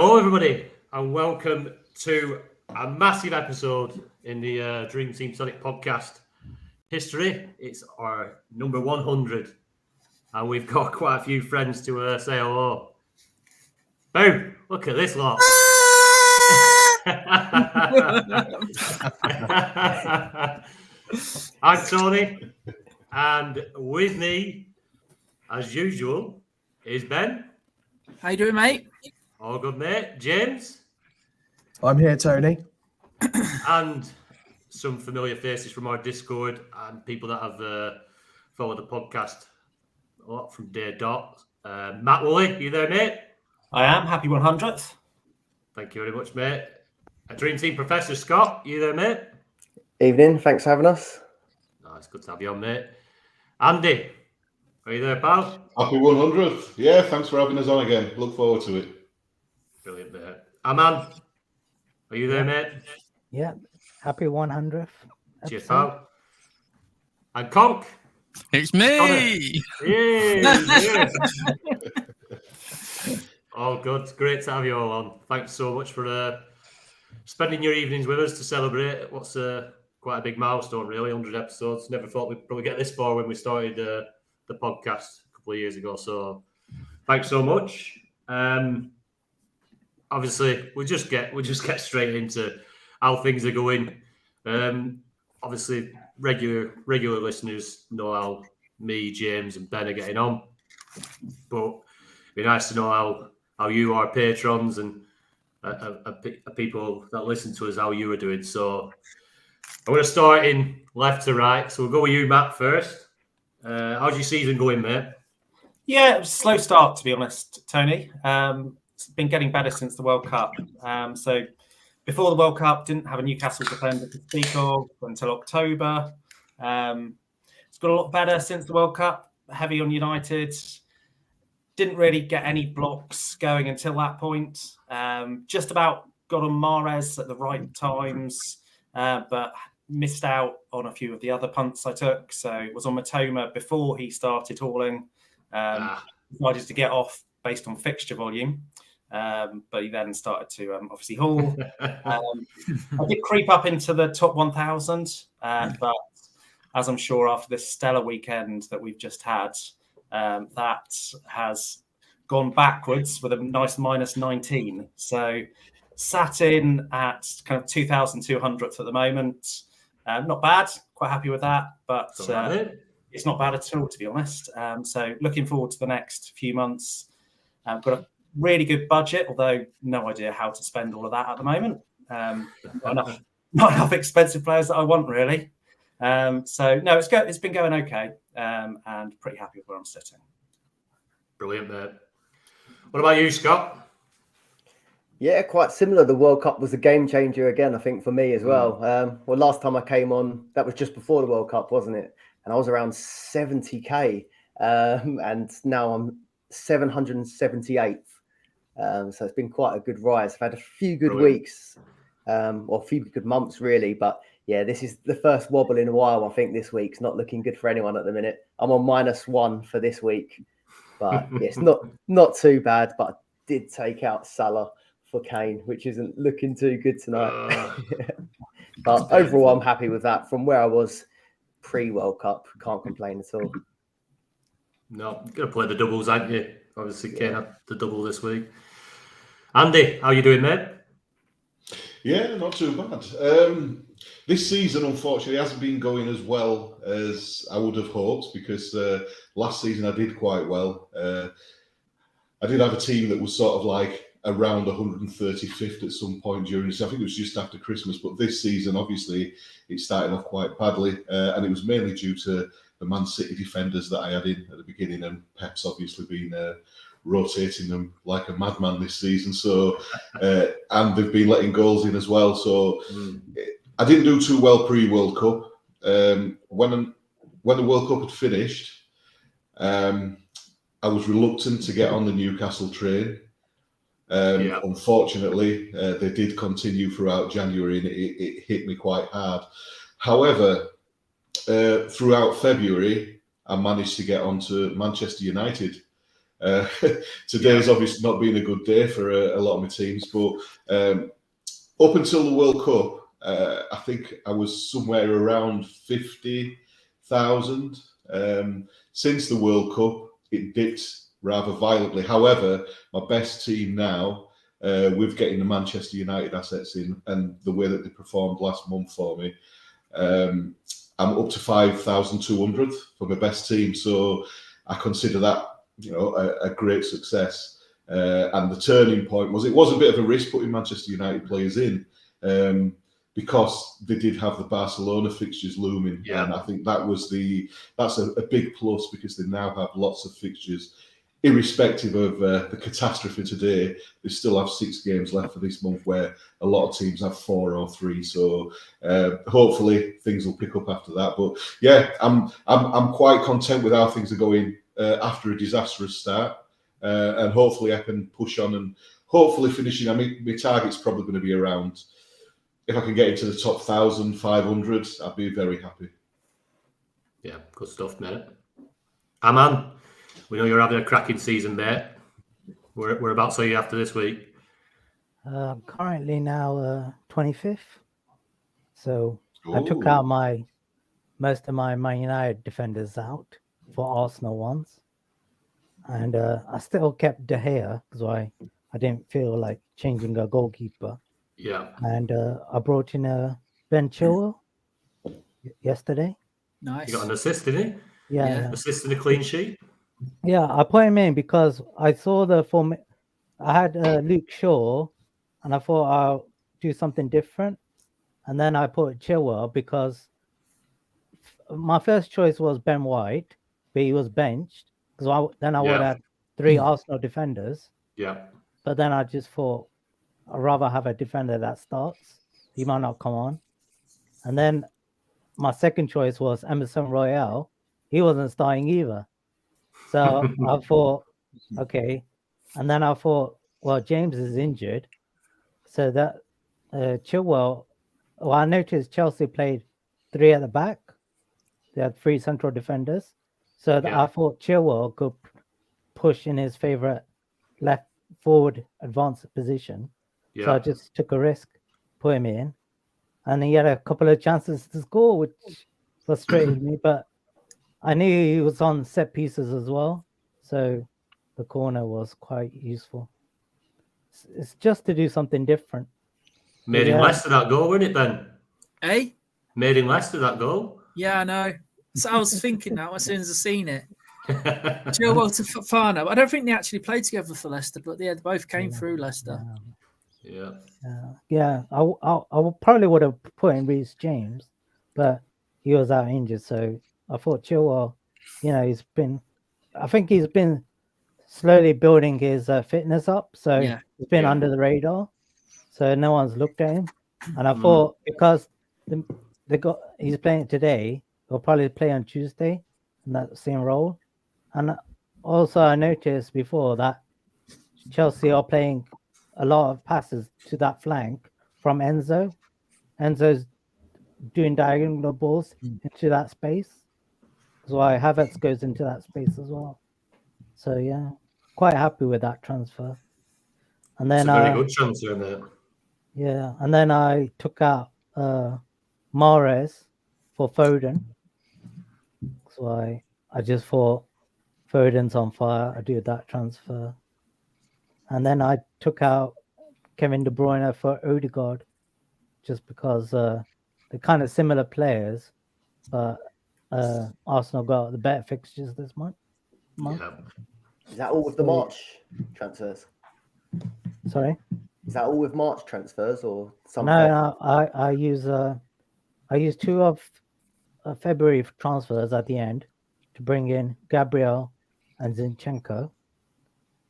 Hello, everybody, and welcome to a massive episode in the Dream Team Tonic podcast history. It's our number 100, and we've got quite a few friends to say hello. Boom! Look at this lot. I'm Tony, and with me, as usual, is Ben. How you doing, mate? All good, mate. James. I'm here, Tony. And some familiar faces from our Discord and people that have followed the podcast a lot from day dot. Matt Woolley, you there, mate? I am. Happy 100th. Thank you very much, mate. Dream Team Professor Scott, you there, mate? Evening, thanks for having us. Oh, it's good to have you on, mate. Andy, are you there, pal? Happy 100th. Yeah, thanks for having us on again. Look forward to it. Brilliant, mate. Aman, are you there, mate? Yeah, happy 100th. Cheers, pal. And Conk. It's me. Yeah. All good. Great to have you all on. Thanks so much for spending your evenings with us to celebrate what's quite a big milestone, really. 100 episodes. Never thought we'd probably get this far when we started the podcast a couple of years ago. So thanks so much. Obviously, we'll just get straight into how things are going. Obviously, regular listeners know how me, James, and Ben are getting on. But it'd be nice to know how you, our patrons, and people that listen to us, how you are doing. So I'm going to start in left to right. So we'll go with you, Matt, first. How's your season going, mate? Yeah, it was a slow start, to be honest, Tony. It's been getting better since the World Cup. So before the World Cup, didn't have a Newcastle defender to speak of until October. It's got a lot better since the World Cup. Heavy on United. Didn't really get any blocks going until that point. Just about got on Mahrez at the right times, but missed out on a few of the other punts I took. So it was on Matoma before he started hauling. Decided to get off based on fixture volume. But he then started to obviously haul. I did creep up into the top 1,000, but as I'm sure after this stellar weekend that we've just had, that has gone backwards with a nice minus 19. So sat in at kind of 2,200th at the moment. Not bad, quite happy with that, but it's not bad at all, to be honest. So looking forward to the next few months. Got a really good budget, although no idea how to spend all of that at the moment. Not enough expensive players that I want, really. So no, it's been going okay, and pretty happy with where I'm sitting. Brilliant, mate. What about you, Scott? Yeah, quite similar. The World Cup was a game changer again, I think, for me as well. Well, last time I came on, that was just before the World Cup, wasn't it? And I was around 70k, and now I'm 778th. So it's been quite a good rise. I've had a few good weeks, or a few good months, really. But yeah, this is the first wobble in a while. I think this week's not looking good for anyone at the minute. I'm on -1 for this week, but yeah, it's not too bad. But I did take out Salah for Kane, which isn't looking too good tonight. But overall, I'm happy with that. From where I was pre-World Cup, can't complain at all. No, you're going to play the doubles, aren't you? Obviously, Kane had the double this week. Andy, how you doing, mate? Yeah, not too bad. This season, unfortunately, hasn't been going as well as I would have hoped because last season I did quite well. I did have a team that was sort of like around 135th at some point during the season. I think it was just after Christmas, but this season, obviously, it started off quite badly, and it was mainly due to the Man City defenders that I had in at the beginning, and Pep's obviously been rotating them like a madman this season. So, and they've been letting goals in as well. So, I didn't do too well pre-World Cup. When the World Cup had finished, I was reluctant to get on the Newcastle train. Unfortunately, they did continue throughout January, and it hit me quite hard. However, throughout February, I managed to get onto Manchester United, Today's obviously not been a good day for a lot of my teams, but up until the World Cup, I think I was somewhere around 50,000. Since the World Cup, it dipped rather violently. However, my best team now, with getting the Manchester United assets in and the way that they performed last month for me, I'm up to 5,200 for my best team. So I consider that, a great success. And the turning point was, it was a bit of a risk putting Manchester United players in, because they did have the Barcelona fixtures looming. Yeah. And I think that's a big plus, because they now have lots of fixtures. Irrespective of the catastrophe today, they still have 6 games left for this month, where a lot of teams have 4 or 3. So hopefully things will pick up after that. But yeah, I'm quite content with how things are going after a disastrous start, and hopefully I can push on and hopefully finishing. I mean, my target's probably going to be around. If I can get into the top 1,500, I'd be very happy. Yeah, good stuff, mate. Aman, we know you're having a cracking season, mate. Whereabouts are you after this week? Currently now 25th. So I took Ooh. out most of my Man United defenders out for Arsenal ones. And I still kept De Gea because I didn't feel like changing a goalkeeper. Yeah. And I brought in Ben Chilwell yesterday. Nice. You got an assist, didn't he? Yeah. Assist and a clean sheet. Yeah, I put him in because I saw the form. I had Luke Shaw, and I thought I'll do something different. And then I put Chilwell because my first choice was Ben White, but he was benched because I would have 3 Arsenal defenders. Yeah. But then I just thought I'd rather have a defender that starts. He might not come on. And then my second choice was Emerson Royale. He wasn't starting either. So I thought, okay. And then I thought, well, James is injured. So that Chilwell, well, I noticed Chelsea played 3 at the back. They had 3 central defenders. So I thought Chilwell could push in his favorite left forward advanced position. Yeah. So I just took a risk, put him in. And he had a couple of chances to score, which frustrated me. But I knew he was on set pieces as well. So the corner was quite useful. It's just to do something different. Made him Leicester that goal, wasn't it, Ben? Eh? Made him Leicester that goal. Yeah, I know. So I was thinking that as soon as I seen it. Chilwell to Fafana. I don't think they actually played together for Leicester, but they both came through Leicester. Yeah. I probably would have put in Reece James, but he was out injured. So I thought Chilwell, he's been slowly building his fitness up. So he's been under the radar. So no one's looked at him. And I thought because he's playing today, he'll probably play on Tuesday in that same role. And also I noticed before that Chelsea are playing a lot of passes to that flank from Enzo. Enzo's doing diagonal balls into that space. That's why Havertz goes into that space as well. So yeah, quite happy with that transfer. And then it's a very good transfer there. Yeah, and then I took out Mahrez for Foden. So I just thought Foden's on fire. I do that transfer. And then I took out Kevin De Bruyne for Odegaard, just because they're kind of similar players, but Arsenal got the better fixtures this month. Yeah. Is that all with the March transfers? Sorry? Is that all with March transfers or some? No, I use 2 of February transfers at the end to bring in Gabriel and Zinchenko.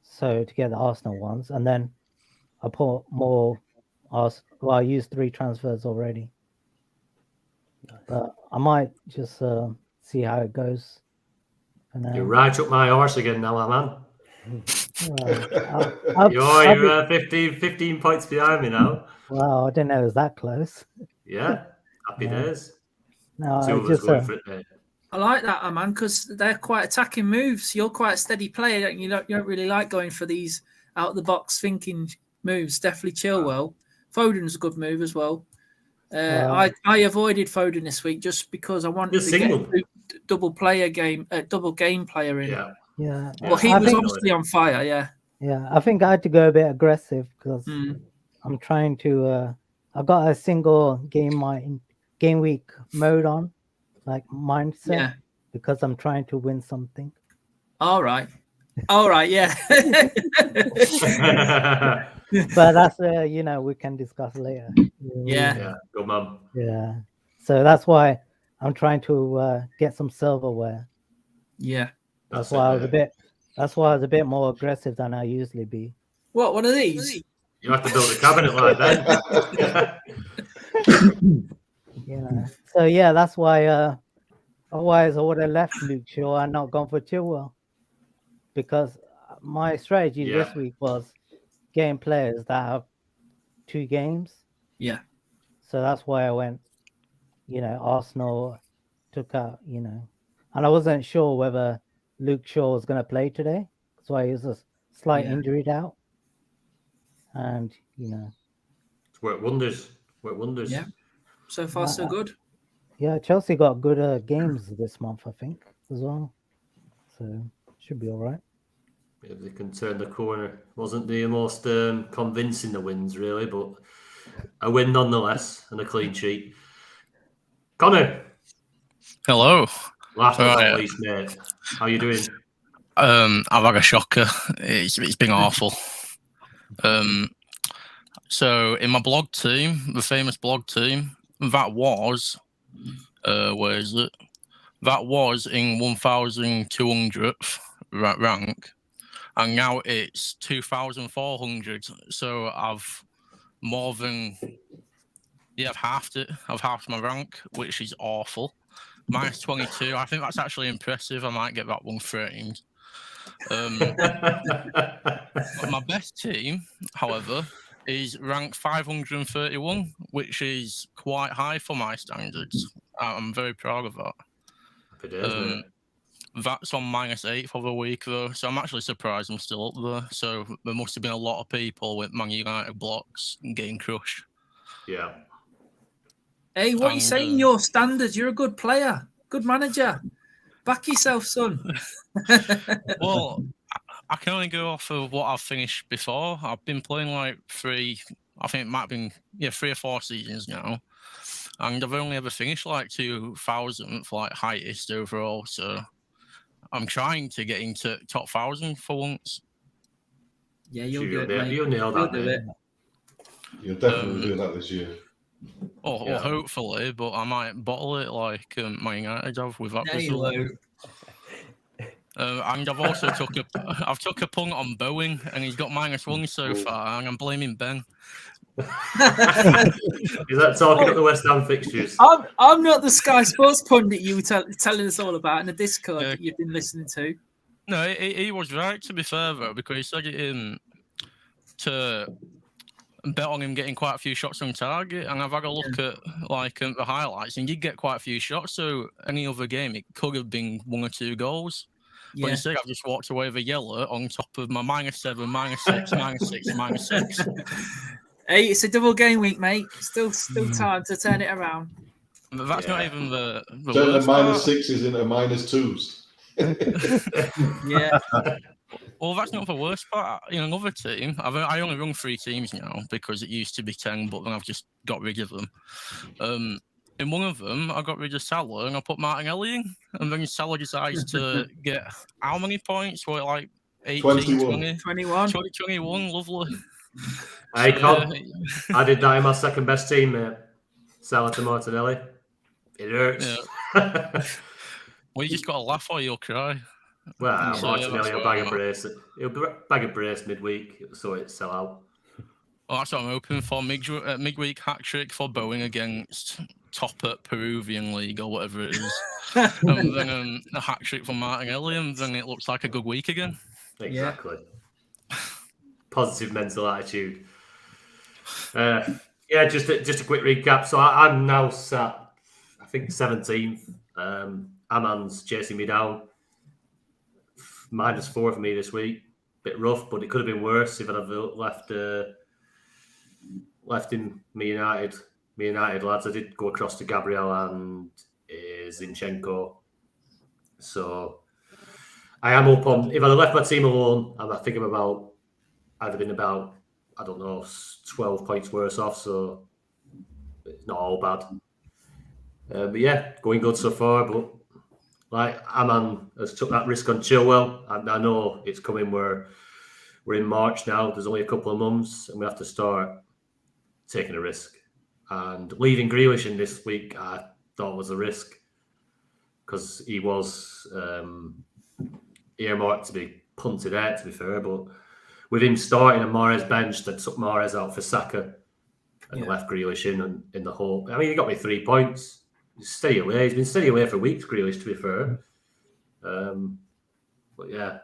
So to get the Arsenal ones, and then I put more. I used 3 transfers already, but I might just see how it goes. And then, You're right up my horse again now, man. You're 15 points behind me now. Wow, I didn't know it was that close. Yeah, happy days. No, 2 of us going for it, mate. I like that, man, because they're quite attacking moves. You're quite a steady player. You don't really like going for these out of the box thinking moves. Definitely Chilwell. Foden's a good move as well. I avoided Foden this week just because I wanted to get a double game player in. Yeah. Well, he was obviously on fire. Yeah. Yeah, I think I had to go a bit aggressive because I'm trying to. I got a single game week mode on, like mindset, because I'm trying to win something. All right, yeah. But that's we can discuss later. Yeah, good man. Yeah, so that's why I'm trying to get some silverware. Yeah, that's why I was a bit. That's why I was a bit more aggressive than I usually be. What, one of these? You have to build a cabinet like that. Yeah. So yeah, that's why. Otherwise, I would have left Luke Shaw and not gone for Chilwell, because my strategy this week was getting players that have 2 games. Yeah. So that's why I went. Arsenal took out. And I wasn't sure whether Luke Shaw was going to play today. That's why he was a slight injury out. And, It's worked wonders. Yeah. So far, so good. Yeah, Chelsea got good games this month, I think, as well. So, should be all right. If they can turn the corner. Wasn't the most convincing the wins, really, but a win nonetheless and a clean sheet. Connor. Hello. Last but not least, mate. How you doing? I've had a shocker. It's been awful. So in my blog team, the famous blog team, that was where is it? That was in 1,200th rank, and now it's 2,400. So I've more than I've halved it. I've halved my rank, which is awful. Minus 22. I think that's actually impressive. I might get that one framed. My best team, however, is ranked 531, which is quite high for my standards. I'm very proud of that. That's on -8 for the week, though, so I'm actually surprised I'm still up there. So there must have been a lot of people with Man United blocks getting crushed. Yeah. Hey, what are you saying? Your standards. You're a good player, good manager. Back yourself, son. Well, I can only go off of what I've finished before. I've been playing like 3 or 4 seasons now, and I've only ever finished like 2,000th, like highest overall. So I'm trying to get into top 1,000 for once. Yeah, you'll do it, mate. You'll nail that, mate. You'll definitely do that this year. Well, hopefully, but I might bottle it like Man United have with that result. And I've also took a punt on Bowen, and he's got -1 so far, and I'm blaming Ben. Is that talking up the West Ham fixtures? I'm not the Sky Sports pundit you were telling us all about in the Discord that you've been listening to. No, he was right, to be fair, though, because he said to bet on him getting quite a few shots on target, and I've had a look at the highlights, and he'd get quite a few shots. So any other game, it could have been 1 or 2 goals. But instead, I've just walked away with a yellow on top of my -7, -6, -6, -6. Hey, it's a double game week, mate. Still time to turn it around. But that's not even the turn the worst -6s into -2s. Yeah. Well, that's not the worst part. In another team, I only run 3 teams now because it used to be 10, but then I've just got rid of them. In one of them, I got rid of Salah and I put Martinelli in, and then Salah decides to get how many points? What, like 18, 21. 21, lovely. Hey, Con, I did that in my second best team, mate. Salah to Martinelli. It hurts. Yeah. Well, you just got to laugh or you'll cry. Well, Martinelli will bag a brace. He'll bag a brace midweek, so it sell out. Well, that's what I'm hoping for. Midweek hat trick for Bowen against top at Peruvian League or whatever it is. And then a hat trick for Martinelli, and then it looks like a good week again. Exactly. Yeah. Positive mental attitude. Just a quick recap. So I'm now sat, I think 17th. Aman's chasing me down. -4 for me this week. Bit rough, but it could have been worse if I'd have left in me United lads. I did go across to Gabriel and Zinchenko. So I am up on. If I'd have left my team alone, I think I'd have been about, I don't know, 12 points worse off. So it's not all bad. But yeah, going good so far. But like Aman has took that risk on Chilwell, and I know it's coming where we're in March now. There's only a couple of months, and we have to start taking a risk. And leaving Grealish in this week, I thought was a risk because he was earmarked to be punted out, to be fair. But with him starting and Mahrez benched, I took Mahrez out for Saka and left Grealish in the hope. I mean, he got me 3 points. He's steady away. He's been steady away for weeks, Grealish, to be fair. But yeah,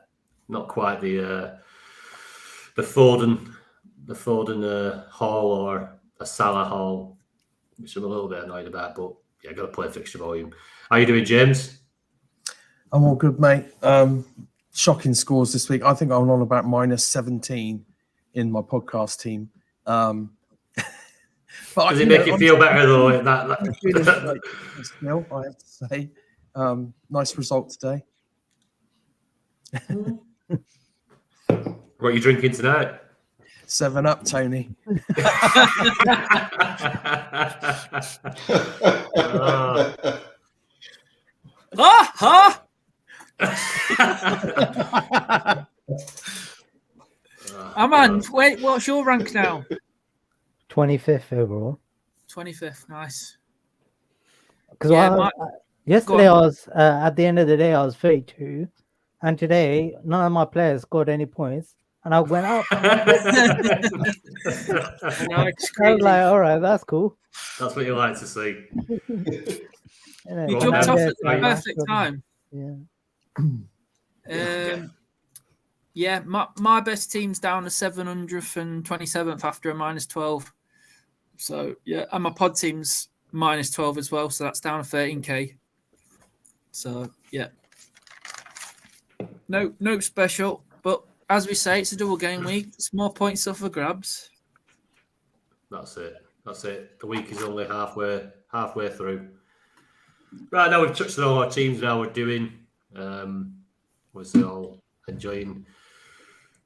not quite the Foden haul or a Salah haul, which I'm a little bit annoyed about. But yeah, got to play fixture volume. How you doing, James? I'm all good, mate. Shocking scores this week. I think I'm on about -17 in my podcast team. But does it make you feel better though? Still, I have to say, nice result today. What are you drinking tonight? 7-Up, Tony. Aman, wait, what's your rank now? 25th overall. 25th, nice. Because yesterday I was at the end of the day I was 32, and today none of my players scored any points, and I went up. I was like, all right, that's cool. That's what you like to see. You jumped off at the perfect time. Yeah. My best team's down to 727th after a -12. So yeah, and my pod team's -12 as well, so that's down to 13k. So yeah, no special, but as we say, it's a double game week. It's more points up for grabs. That's it. The week is only halfway through. Right, now we've touched on all our teams. Now we're doing. We're still enjoying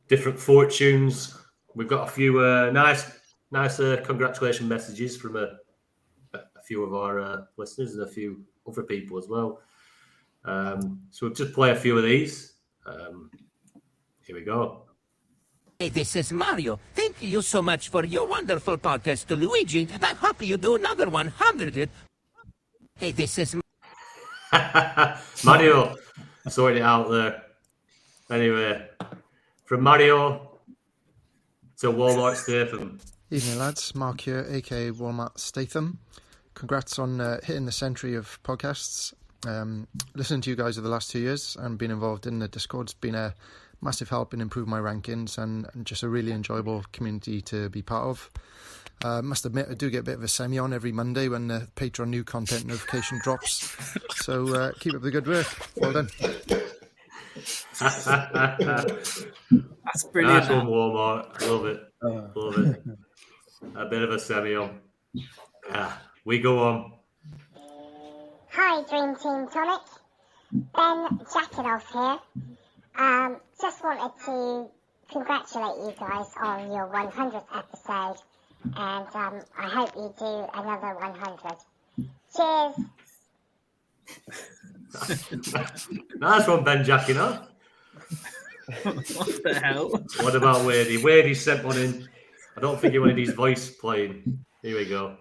different fortunes. We've got a few nice congratulation messages from a few of our listeners and a few other people as well. So we'll just play a few of these. Here we go. Hey, this is Mario. Thank you so much for your wonderful podcast to Luigi. I hope you do another 100. Hey, this is Mario. Sorted it out there. Anyway, from Mario to Walmart Statham. Evening, lads. Mark here, aka Walmart Statham. Congrats on hitting the century of podcasts. Listening to you guys over the last 2 years and being involved in the Discord's been a massive help in improving my rankings and just a really enjoyable community to be part of. Must admit, I do get a bit of a semi on every Monday when the Patreon new content notification drops. So keep up the good work. Well done. That's brilliant. Nice one, Walmart. Love it. A bit of a semi on. We go on. Hi, Dream Team Tonic. Ben Jackanoff here. Just wanted to congratulate you guys on your 100th episode, and I hope you do another 100. Cheers. Nice one, Ben Jackanoff. What the hell? What about Wadey? Wadey sent one in. I don't think he wanted his voice playing. Here we go.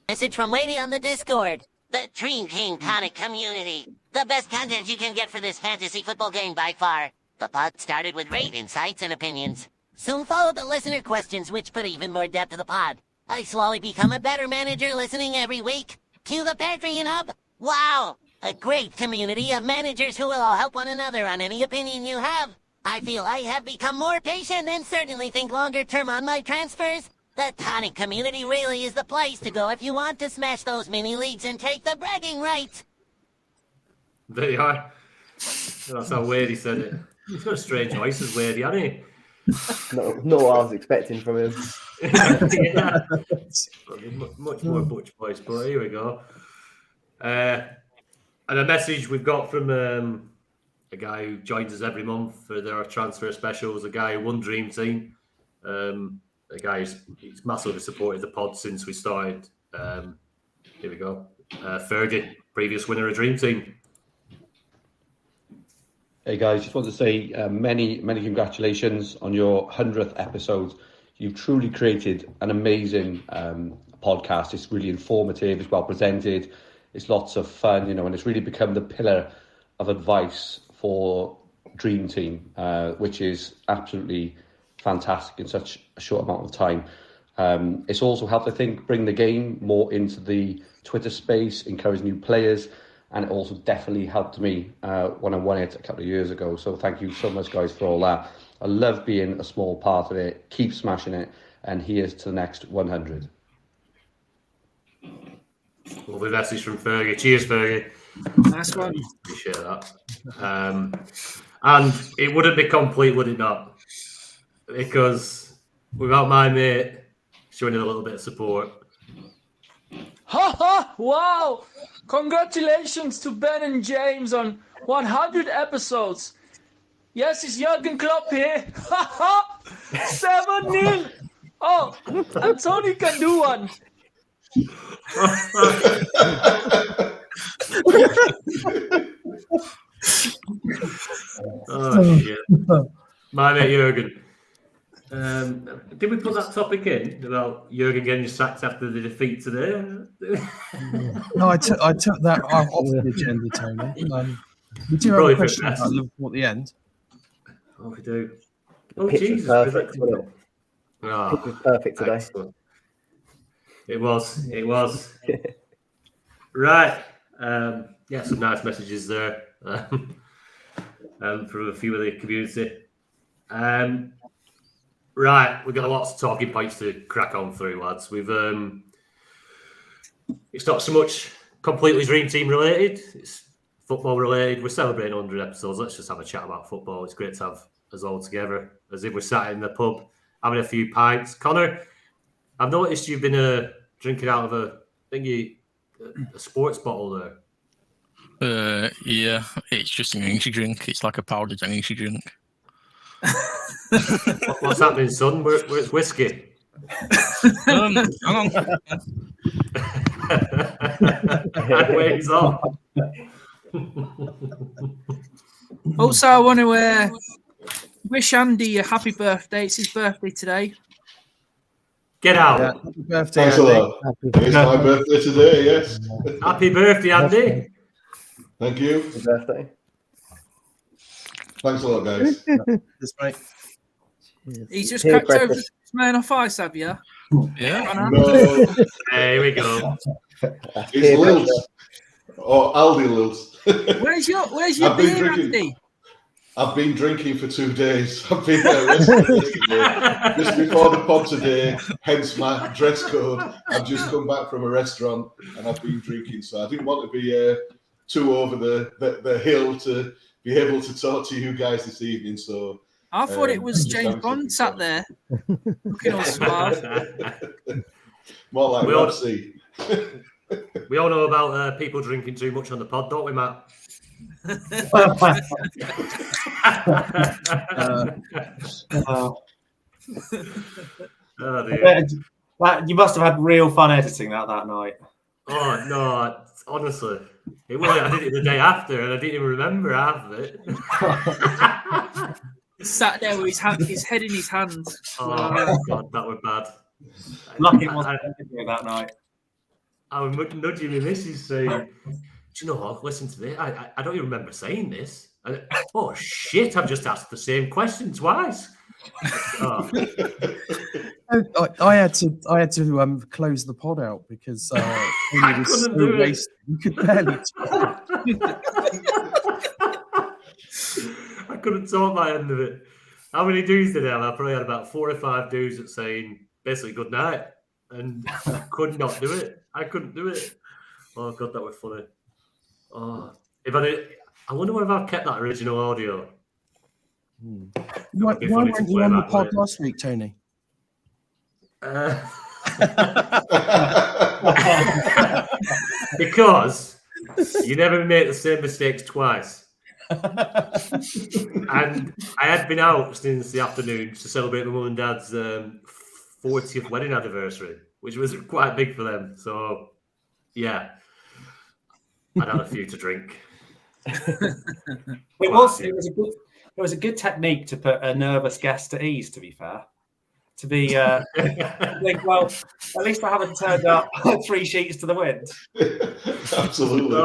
Message from Lady on the Discord. The Dream Team Tonic community. The best content you can get for this fantasy football game by far. The pod started with great insights and opinions. Soon followed the listener questions, which put even more depth to the pod. I slowly become a better manager listening every week. Cue the Patreon hub. Wow! A great community of managers who will all help one another on any opinion you have. I feel I have become more patient and certainly think longer term on my transfers. The Tonic community really is the place to go if you want to smash those mini leagues and take the bragging rights. There you are. That's how weird he said it. He's got a strange voice as weird, hasn't he? Not what I was expecting from him. Yeah. Much more Butch voice, but here we go. And a message we've got from a guy who joins us every month for their transfer specials, a guy who won Dream Team. A guy he's massively supported the pod since we started. Here we go. Fergie, previous winner of Dream Team. Hey guys, just want to say many congratulations on your 100th episode. You've truly created an amazing podcast. It's really informative, it's well presented, it's lots of fun, and it's really become the pillar of advice for Dream Team, which is absolutely fantastic in such a short amount of time. It's also helped, I think, bring the game more into the Twitter space, encourage new players, and it also definitely helped me when I won it a couple of years ago. So thank you so much, guys, for all that. I love being a small part of it. Keep smashing it, and here's to the next 100. Lovely message from Fergie. Cheers, Fergie. Nice one. Appreciate that. And it wouldn't be complete, would it not? Because without my mate showing a little bit of support. Ha ha! Wow! Congratulations to Ben and James on 100 episodes. Yes, it's Jurgen Klopp here. Ha ha! 7-0. Oh, and Tony can do one. Oh shit! My mate Jurgen. Did we put that topic in about Jurgen getting sacked after the defeat today? No, I took that off the agenda, Tony. We do have a question about Liverpool at the end. Oh, we do. The Oh, pitch was Jesus. perfect, wasn't it? Oh, It was perfect today. excellent. It was. Right. Yeah, some nice messages there from a few of the community. Right, we've got lots of talking points to crack on through, lads. It's not so much completely Dream Team related, it's football related. We're celebrating 100 episodes. Let's just have a chat about football. It's great to have us all together, as if we're sat in the pub having a few pints. Connor, I've noticed you've been drinking out of a sports bottle there. Yeah, it's just an energy drink. It's like a powdered energy drink. What's happening, son? Where it's whiskey? Hang on. And where he's off. Also, I want to wish Andy a happy birthday. It's his birthday today. Get out. Yeah, happy birthday, Thanks a Andy. lot. It's my birthday today, yes. Happy birthday, Andy. Thank you. Happy birthday. Thanks a lot, guys. This mate. He's just Here, cracked over breakfast. man off ice, have you? Yeah. No, Here we go. it's Lilt. Or Aldi Lilt. Where's your I've been beer, drinking. Andy? I've been drinking for 2 days. I've been arrested yesterday, just before the pod today, hence my dress code. I've just come back from a restaurant and I've been drinking, so I didn't want to be too over the hill to be able to talk to you guys this evening. So I thought it was James Bond sat there looking all smart. more like We all- Roxy. We all know about people drinking too much on the pod, don't we, Matt? Oh, dear. You must have had real fun editing that night. Oh, no, honestly. I did it the day after and I didn't even remember half of it. He sat there with his head in his hands. Oh, God, that was bad. Lucky it wasn't editing that night. I was nudging my missus saying, do you know what? Listen to this. I don't even remember saying this. Oh, shit, I've just asked the same question twice. Oh. I had to close the pod out because I couldn't do it. wasted. You could barely talk. I couldn't talk my end of it. How many dudes did I have? I probably had about 4 or 5 dudes that saying, basically good night, and I could not do it. I couldn't do it. Oh god, that was funny. Oh, if I did, I wonder whether I've kept that original audio. Why weren't you on the pod last week, Tony? Because you never make the same mistakes twice. And I had been out since the afternoon to celebrate my mum and dad's 40th wedding anniversary, which was quite big for them. So, yeah, I'd had a few to drink. It was a good technique to put a nervous guest at ease, to be fair. To be think, well, at least I haven't turned up 3 sheets to the wind. Absolutely.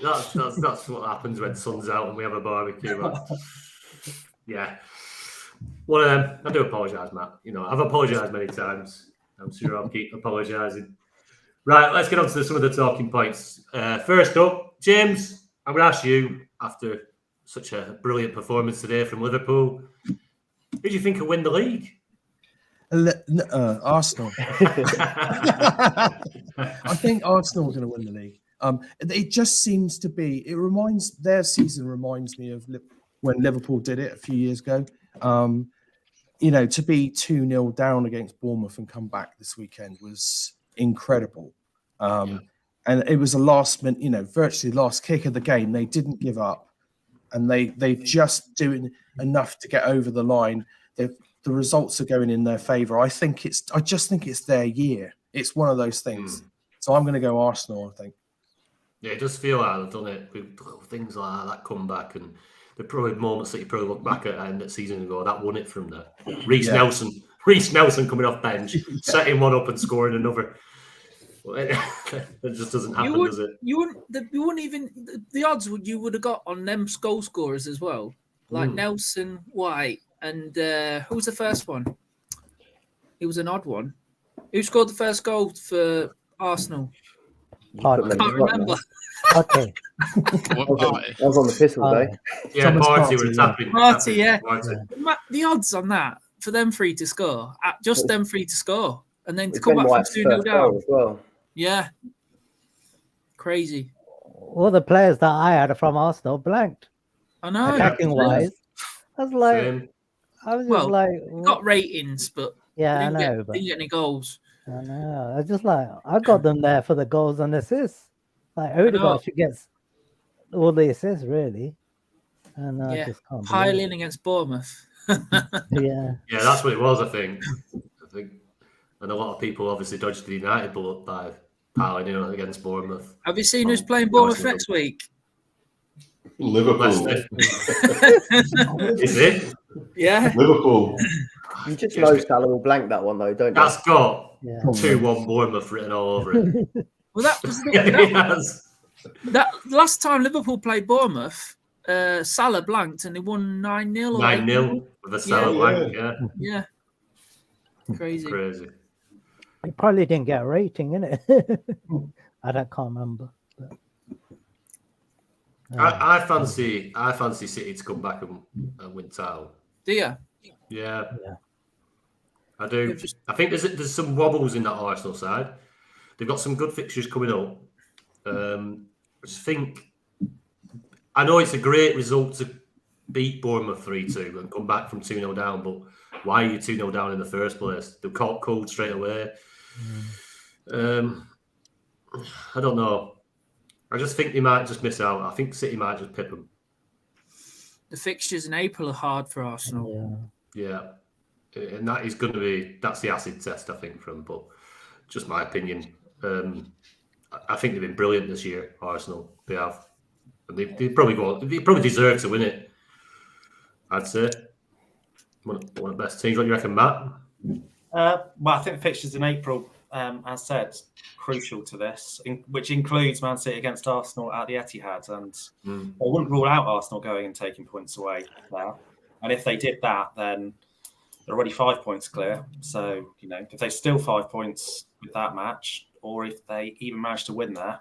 That's what happens when the sun's out and we have a barbecue. Yeah. Well, I do apologise, Matt. I've apologised many times. I'm sure I'll keep apologising. Right, let's get on to some of the talking points. First up, James, I'm going to ask you, after such a brilliant performance today from Liverpool, who do you think will win the league? Arsenal. I think Arsenal are going to win the league. It just seems to be. Their season reminds me of when Liverpool did it a few years ago. To be 2-0 down against Bournemouth and come back this weekend was incredible. And it was a last minute, virtually last kick of the game. They didn't give up, and they've just doing enough to get over the line. The results are going in their favour. I just think it's their year. It's one of those things. So I'm going to go Arsenal, I think. Yeah, it does feel like they've done it with things like that comeback, and the probably moments that you probably look back at end of season and go, that won it from there. Reece Nelson coming off bench, setting one up and scoring another. It just doesn't happen, does it? You wouldn't even the odds you would have got on them goal scorers as well, like Nelson, White, and who was the first one? It was an odd one. Who scored the first goal for Arsenal? I can't remember. Okay. I was on the piss all day. Yeah, Party were tapping. Party, yeah. The odds on that for them 3 to score, just them 3 to score, and then to come back from 2-0 down. As well. Yeah. Crazy. All the players that I had from Arsenal blanked. I know. Attacking wise. I was like, got ratings, but yeah, didn't get any goals. I know. I was just like, I got them there for the goals and assists. Like Odegaard should get all the assists, really. And I just can't. Piling against Bournemouth. Yeah, that's what it was. I think, and a lot of people obviously dodged the United bullet by piling in against Bournemouth. Have you seen who's playing Bournemouth next week? Liverpool. Is it? Yeah. Liverpool. You just know Salah will blank that one though, don't you? That's got 2-1 Bournemouth written all over it. Well, that was that last time Liverpool played Bournemouth. Salah blanked and they won 9-0. 9-0 with a Salah blank. Yeah. Crazy. It probably didn't get a rating, innit? I can't remember. But, I fancy City to come back and win title. Do you? Yeah. I do. I think there's some wobbles in that Arsenal side. They've got some good fixtures coming up. I just think, I know it's a great result to beat Bournemouth 3-2 and come back from 2-0 down, but why are you 2-0 down in the first place? They're caught cold straight away. I don't know. I just think they might just miss out. I think City might just pip them. The fixtures in April are hard for Arsenal. Yeah. And that is going to be, that's the acid test, I think, for them. But just my opinion. I think they've been brilliant this year, Arsenal. They have. And they probably deserve to win it, I'd say. One of the best teams. What do you reckon, Matt? Well, I think fixtures in April, as said, crucial to this, which includes Man City against Arsenal at the Etihad. And I wouldn't rule out Arsenal going and taking points away there. And if they did that, then they're already 5 points clear. So, if they steal 5 points with that match, or if they even manage to win there,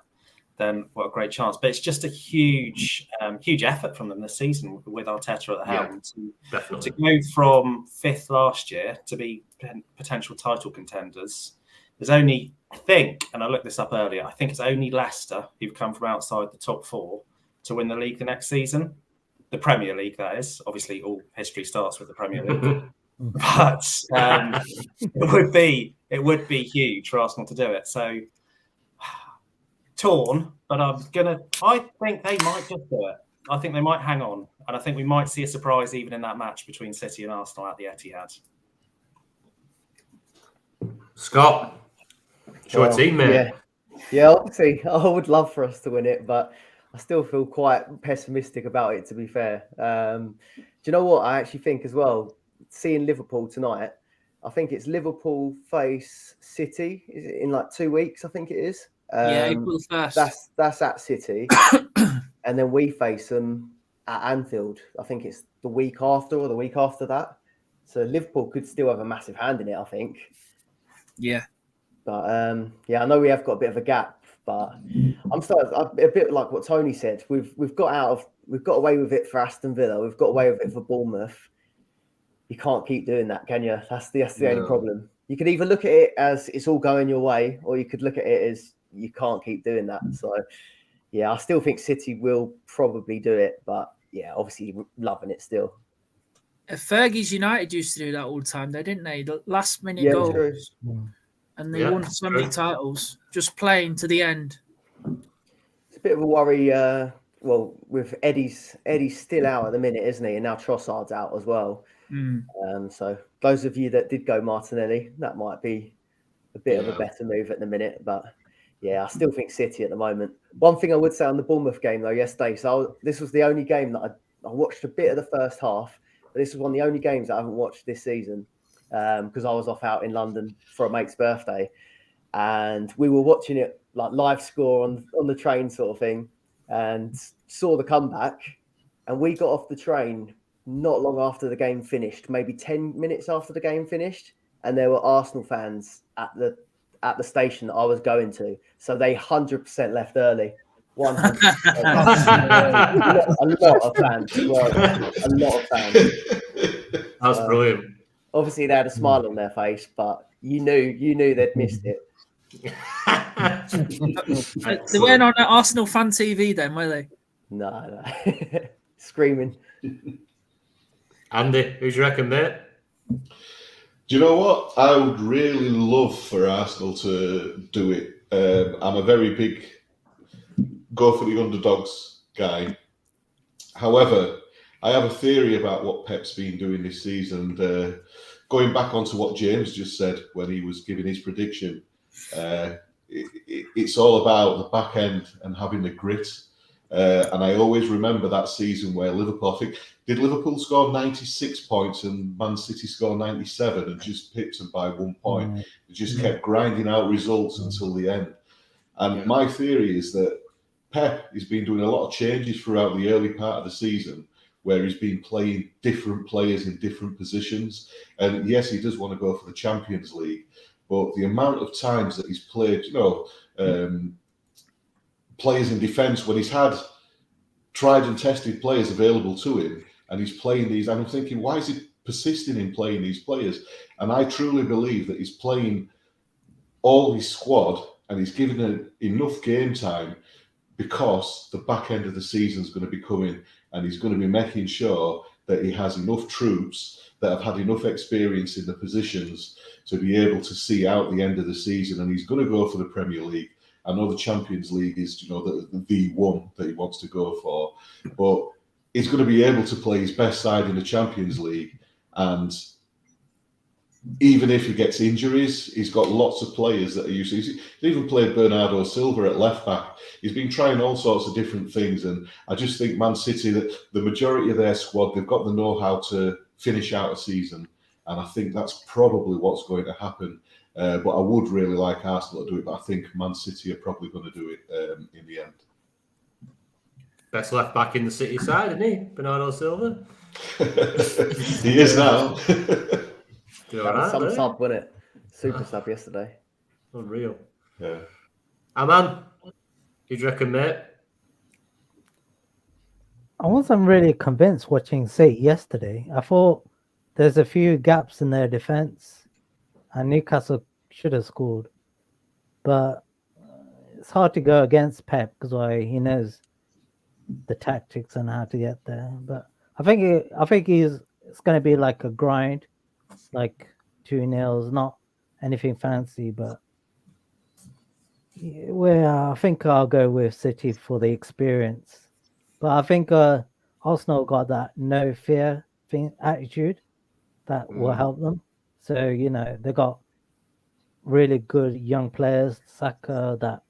then what a great chance. But it's just a huge effort from them this season with Arteta at the helm to go from 5th last year to be potential title contenders. There's only, I think, and I looked this up earlier, I think it's only Leicester who've come from outside the top 4 to win the league the next season. The Premier League, that is. Obviously, all history starts with the Premier League. But it would be huge for Arsenal to do it. So torn, but I think they might just do it. I think they might hang on, and I think we might see a surprise even in that match between City and Arsenal at the Etihad. Scott, your team, mate. Yeah, obviously, I would love for us to win it, but I still feel quite pessimistic about it, to be fair. Do you know what? I actually think as well, seeing Liverpool tonight, I think it's Liverpool face City in like 2 weeks, I think it is. April 1st. That's at City. And then we face them at Anfield. I think it's the week after or the week after that. So Liverpool could still have a massive hand in it, I think. Yeah. But I know we have got a bit of a gap, but I'm a bit like what Tony said. We've got away with it for Aston Villa. We've got away with it for Bournemouth. You can't keep doing that, can you? That's the only problem. You could either look at it as it's all going your way, or you could look at it as you can't keep doing that. So, yeah, I still think City will probably do it, but yeah, obviously loving it still. Fergie's United used to do that all the time, though, didn't they? The last minute goals. And they won so many titles, just playing to the end. It's a bit of a worry. With Eddie's still out at the minute, isn't he? And now Trossard's out as well. So those of you that did go Martinelli, that might be a bit of a better move at the minute. But yeah, I still think City at the moment. One thing I would say on the Bournemouth game though yesterday, this was the only game that I watched a bit of the first half, but this was one of the only games that I haven't watched this season because I was off out in London for a mate's birthday, and we were watching it like live score on the train sort of thing, and saw the comeback, and we got off the train not long after the game finished, maybe 10 minutes after the game finished, and there were Arsenal fans at the station that I was going to. So they 100% left early. 100%. A lot of fans as well. A lot of fans. That's brilliant. Obviously, they had a smile on their face, but you knew they'd missed it. They weren't on Arsenal fan TV then, were they? No. Screaming. Andy, who's your reckon, mate? Do you know what? I would really love for Arsenal to do it. I'm a very big go for the underdogs guy. However, I have a theory about what Pep's been doing this season. And, going back onto what James just said when he was giving his prediction, it's all about the back end and having the grit. And I always remember that season where Liverpool, I think, did Liverpool score 96 points and Man City score 97 and just pipped them by 1 point? They just kept grinding out results until the end. And my theory is that Pep has been doing a lot of changes throughout the early part of the season where he's been playing different players in different positions. And yes, he does want to go for the Champions League, but the amount of times that he's played, players in defence, when he's had tried and tested players available to him, and he's playing these, and I'm thinking, why is he persisting in playing these players? And I truly believe that he's playing all his squad and he's given them enough game time because the back end of the season is going to be coming, and he's going to be making sure that he has enough troops that have had enough experience in the positions to be able to see out the end of the season. And he's going to go for the Premier League. I know the Champions League is, the one that he wants to go for, but he's going to be able to play his best side in the Champions League. And even if he gets injuries, he's got lots of players that are used to. He's even played Bernardo Silva at left back. He's been trying all sorts of different things. And I just think Man City, that the majority of their squad, they've got the know-how to finish out a season. And I think that's probably what's going to happen. But I would really like Arsenal to do it, but I think Man City are probably going to do it in the end. Best left back in the City side, isn't he? Bernardo Silva. He is now. Some sub, wasn't it? Super sub yesterday. Unreal. Yeah. Aman? Who do you reckon, mate? I wasn't really convinced watching City yesterday. I thought there's a few gaps in their defense, and Newcastle should have scored. But it's hard to go against Pep because he knows the tactics and how to get there. But I think it's going to be like a grind, like 2-0, not anything fancy. But I think I'll go with City for the experience. But I think Arsenal got that no fear attitude that will help them. So they got really good young players, Saka, that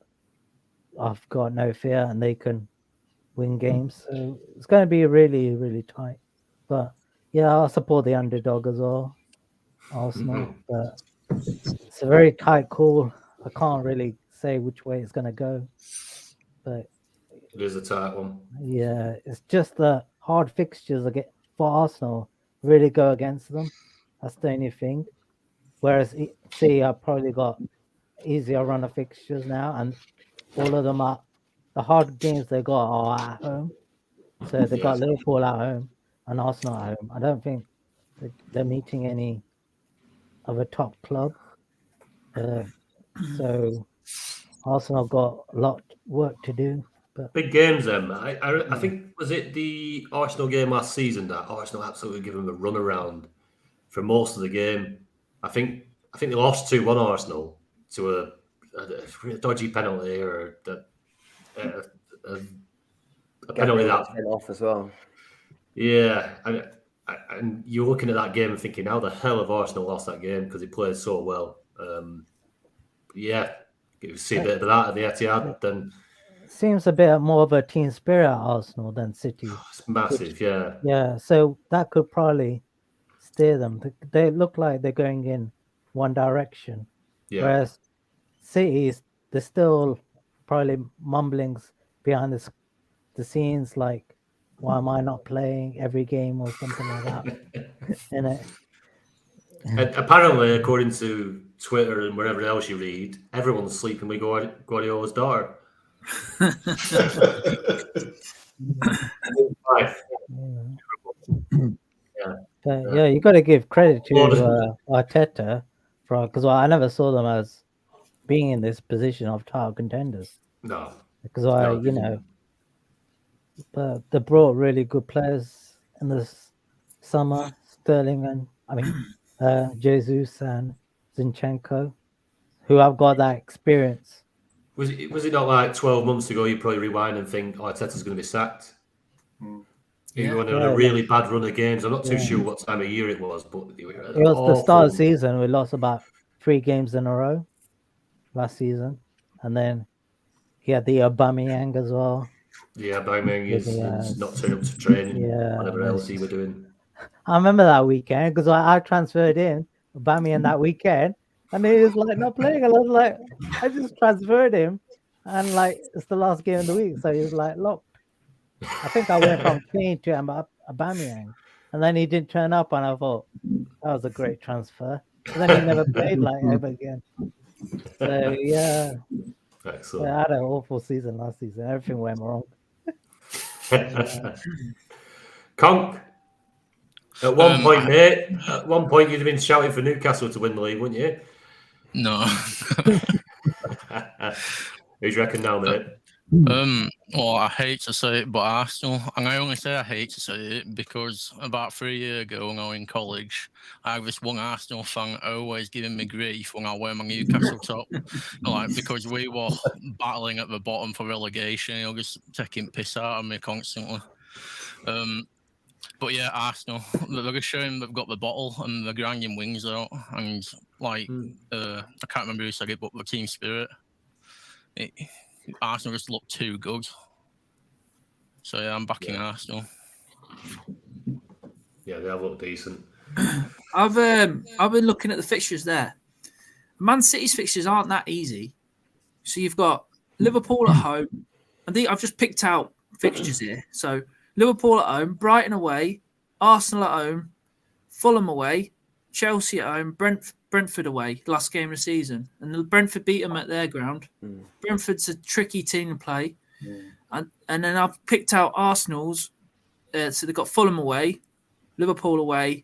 I've got no fear, and they can win games. So it's going to be really, really tight. But yeah, I'll support the underdog as well, Arsenal. But it's a very tight call. I can't really say which way it's going to go. But it is a tight one. Yeah, it's just the hard fixtures for Arsenal really go against them. That's the only thing. Whereas I've probably got easier run of fixtures now, and all of them are the hard games they got are at home. So they got Liverpool at home and Arsenal at home. I don't think they're meeting any of a top club. So Arsenal got a lot of work to do. But big games, then. I think, was it the Arsenal game last season that Arsenal absolutely gave them a run around for most of the game? I think they lost 2-1 Arsenal to a dodgy penalty or a penalty that went off as well. Yeah, and you're looking at that game and thinking, how the hell have Arsenal lost that game because they played so well? You see a bit of that at the Etihad, then. Seems a bit more of a team spirit at Arsenal than City. It's massive, yeah. Yeah, so that could probably steer them. They look like they're going in one direction. Yeah. Whereas City, they're still probably mumblings behind the scenes, like, why am I not playing every game or something like that? And apparently, according to Twitter and wherever else you read, everyone's sleeping with Guardiola's daughter. Yeah, you got to give credit to Arteta because I never saw them as being in this position of title contenders. No, because but they brought really good players in this summer. Sterling and Jesus and Zinchenko, who have got that experience. Was it not like 12 months ago? You probably rewind and think, Arteta's going to be sacked. He went on a really bad run of games. I'm not too sure what time of year it was, but it was the start of the season. We lost about 3 games in a row last season, and then he had the Aubameyang as well. Yeah, Aubameyang is not turning up to training. Whatever else he was doing. I remember that weekend because I transferred in Aubameyang that weekend. And he was like not playing. And I was like, I just transferred him, and like it's the last game of the week, so he was like locked. I think I went from Kane to Aubameyang, and then he didn't turn up, and I thought that was a great transfer. And then he never played like ever again. So yeah, excellent. I had an awful season last season. Everything went wrong. Conk. At one point, mate. At one point, you'd have been shouting for Newcastle to win the league, wouldn't you? No. Who do you reckon now, mate? Well, I hate to say it, but Arsenal. And I only say I hate to say it because about 3 years ago when I was in college, I had this one Arsenal fan always giving me grief when I wear my Newcastle top. Because we were battling at the bottom for relegation. He was just taking piss out of me constantly. But yeah, Arsenal, they're just showing they've got the bottle and they're grinding wings out. And I can't remember who said it, but the team spirit. Arsenal just look too good. So yeah, I'm backing Arsenal. Yeah, they have looked decent. I've been looking at the fixtures there. Man City's fixtures aren't that easy. So you've got Liverpool at home. I've just picked out fixtures here. So Liverpool at home, Brighton away, Arsenal at home, Fulham away, Chelsea at home, Brentford Brentford away, last game of the season, and Brentford beat them at their ground. Brentford's a tricky team to play. And then I've picked out Arsenal's. So they've got Fulham away, Liverpool away,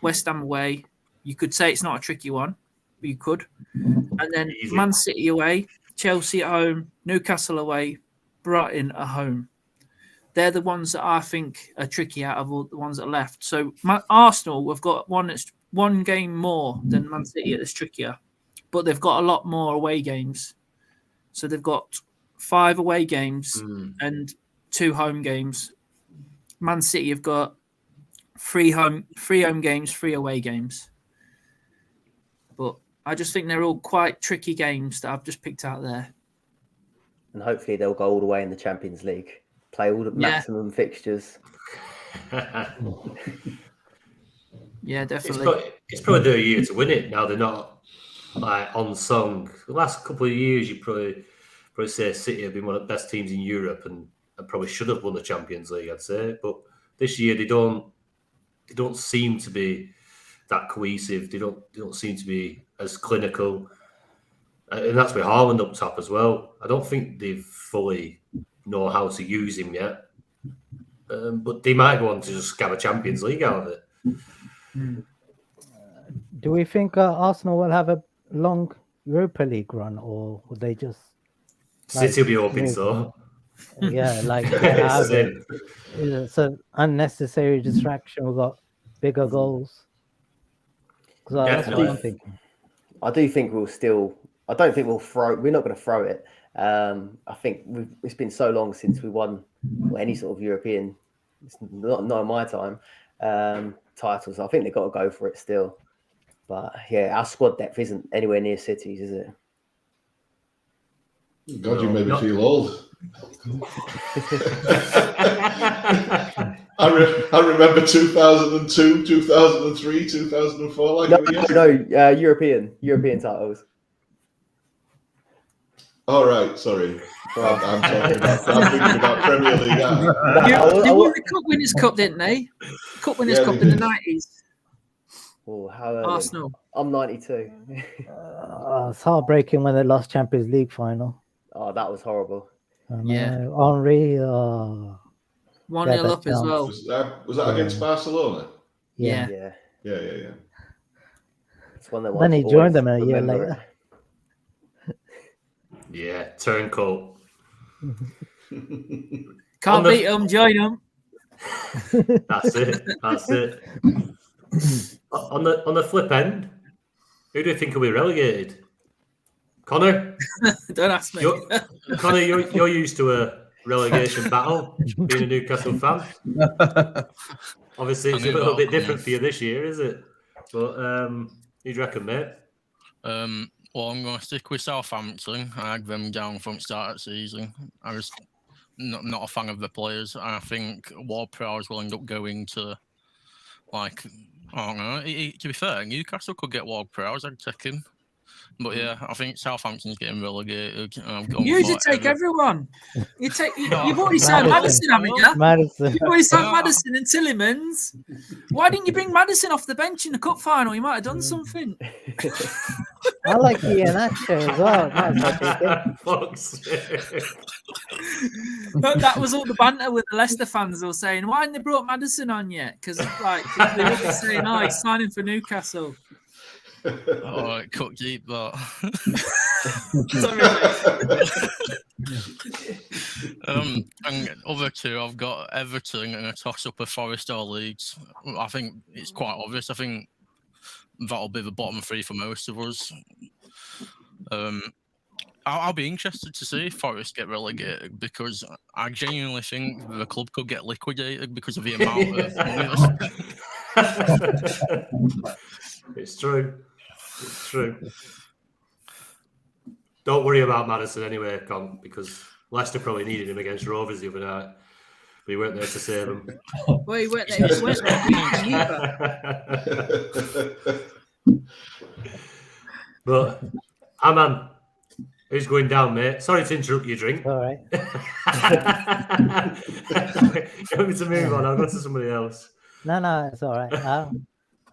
West Ham away. You could say it's not a tricky one, but you could. And then Man City away, Chelsea at home, Newcastle away, Brighton at home. They're the ones that I think are tricky out of all the ones that are left. So Arsenal have got one that's one game more than Man City that's trickier, but they've got a lot more away games. So they've got 5 away games and 2 home games. Man City have got 3 home games, 3 away games. But I just think they're all quite tricky games that I've just picked out there. And hopefully they'll go all the way in the Champions League. Play all the maximum fixtures. Yeah, definitely. It's probably their year to win it. Now they're not like on song. The last couple of years, you probably say City have been one of the best teams in Europe and probably should have won the Champions League, I'd say. But this year they don't seem to be that cohesive. They don't seem to be as clinical, and that's with Haaland up top as well. I don't think they fully know how to use him yet, but they might go on to just grab a Champions League out of it. Do we think Arsenal will have a long Europa League run, or will they just? City will be hoping so. Yeah, like it's an unnecessary distraction. We've got bigger goals. That's what I'm thinking. I do think we'll still. I don't think we'll throw. We're not going to throw it. I think it's been so long since we won any sort of European. It's not in my time. Titles. I think they've got to go for it still. But yeah, our squad depth isn't anywhere near City's, is it? God, you made me feel old. I remember 2002, 2003, 2004. European titles. All right, sorry. I'm thinking about Premier League. They won the Cup Winners' Cup, didn't they? Cup Winners' Cup in the 90s. Oh, how early? Arsenal. I'm 92. It's heartbreaking when they lost Champions League final. Oh, that was horrible. Yeah, Henry. 1-0 up as well. Was that against Barcelona? Yeah. It's one that then he joined them a year later. Yeah, turncoat. Can't beat them, join them. That's it. On the flip end, who do you think will be relegated? Connor? Don't ask me. Connor, you're used to a relegation battle, being a Newcastle fan. Obviously, it's a little bit different for you this year, is it? But who do you reckon, mate? Well, I'm going to stick with Southampton. I had them down from the start of the season. I was not a fan of the players. And I think Ward-Prowse will end up going to, like, I don't know. To be fair, Newcastle could get Ward-Prowse. I'd take him. But yeah, I think Southampton's getting relegated. You should take everyone. You've already signed Maddison, haven't you? Madison. You've already signed Maddison and Tillemans. Why didn't you bring Maddison off the bench in the cup final? You might have done something. I like Iheanacho as well. But that was all the banter with the Leicester fans. They were saying, "Why haven't they brought Maddison on yet?" Because like they were saying, "Oh, he's signing for Newcastle." Oh, it cooked deep, but and other two, I've got Everton and a toss-up of Forest or Leeds. I think it's quite obvious. I think that'll be the bottom 3 for most of us. I'll be interested to see if Forest get relegated because I genuinely think the club could get liquidated because of the amount of money. It's true. Don't worry about Maddison anyway, Con, because Leicester probably needed him against Rovers the other night, but he weren't there to save them. Well, he weren't there. He weren't there. But, man, who's going down, mate? Sorry to interrupt your drink. All right. You want me to move on? I'll go to somebody else. No, it's all right. I'm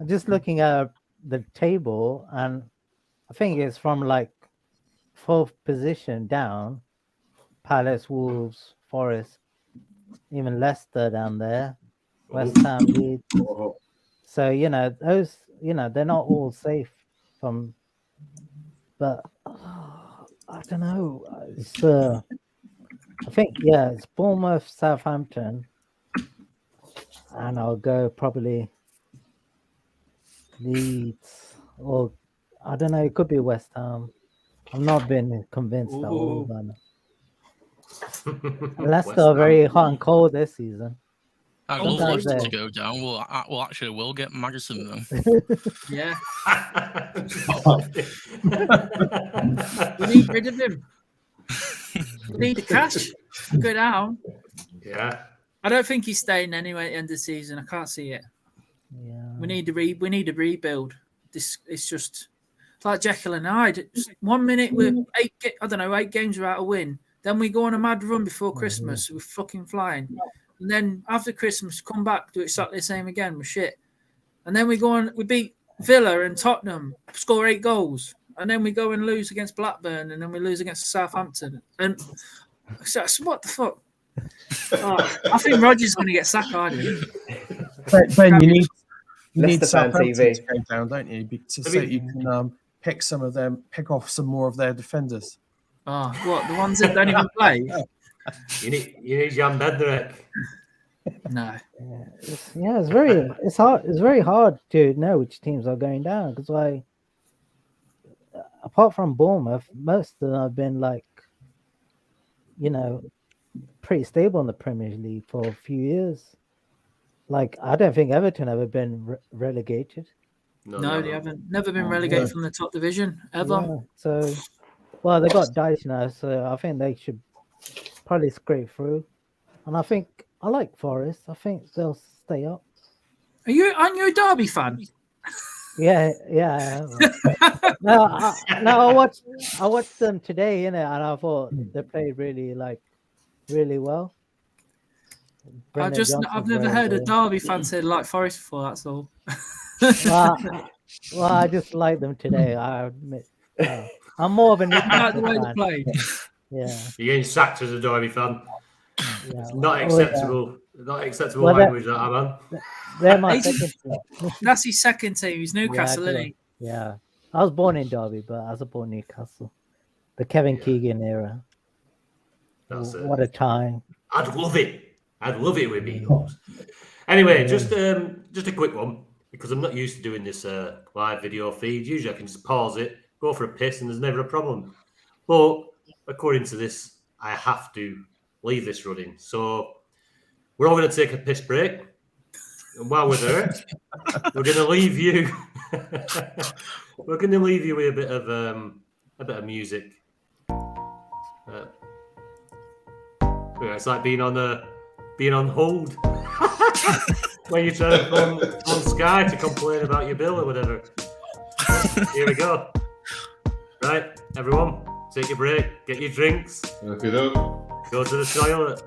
just looking at the table, and I think it's from like 4th position down. Palace, Wolves, Forest, even Leicester down there, West Ham, Leeds. So those, they're not all safe from. But I don't know. It's I think it's Bournemouth, Southampton, and I'll go probably Leeds, or I don't know. It could be West Ham. I've not been convinced at all. Leicester are very hot and cold this season. I'd love Leicester to go down. We'll get Madison then. Yeah. We need rid of him. We need the cash to go down. Yeah. I don't think he's staying anyway at the end of the season. I can't see it. Yeah. We need a rebuild. It's just like Jekyll and Hyde. Just 1 minute we're 8 games without a win. Then we go on a mad run before Christmas. We're fucking flying. And then after Christmas, come back, do exactly the same again. We're shit. And then we beat Villa and Tottenham, score 8 goals. And then we go and lose against Blackburn, and then we lose against Southampton. And so what the fuck? I think Rodgers is going to get sacked, aren't he? Ben, you need Leicester fan Southampton TV. to go down, don't you? So you can pick off some more of their defenders. Oh, what, the ones that don't even play? You need Jan Bednarek. No. It's hard. It's very hard to know which teams are going down because, apart from Bournemouth, most of them have been pretty stable in the Premier League for a few years. I don't think Everton ever been relegated. No, they haven't. Never been relegated from the top division ever. Yeah, so, they got Dice now, so I think they should probably scrape through. And I like Forest. I think they'll stay up. Aren't you a Derby fan? Yeah. I watched them today, and I thought they played really well. I've never heard a Derby fan say like Forest before. That's all. I just like them today. I admit. I'm more of a Newcastle the way fan. they played. Yeah. You're getting sacked as a Derby fan. Yeah. It's not acceptable. Not acceptable language, that man. They're my second team. That's his second team. He's Newcastle, isn't he? Yeah. I was born in Derby, but I was born in Newcastle. The Kevin Keegan era. What a time. I'd love it with me. Anyway, just a quick one, because I'm not used to doing this live video feed. Usually I can just pause it, go for a piss, and there's never a problem. But according to this, I have to leave this running. So we're all going to take a piss break. And while we're there, we're going to leave you. We're going to leave you with a bit of music. It's like being on hold when you're trying to phone on Sky to complain about your bill or whatever. Here we go. Right, everyone, take your break, get your drinks. Okay, go to the toilet.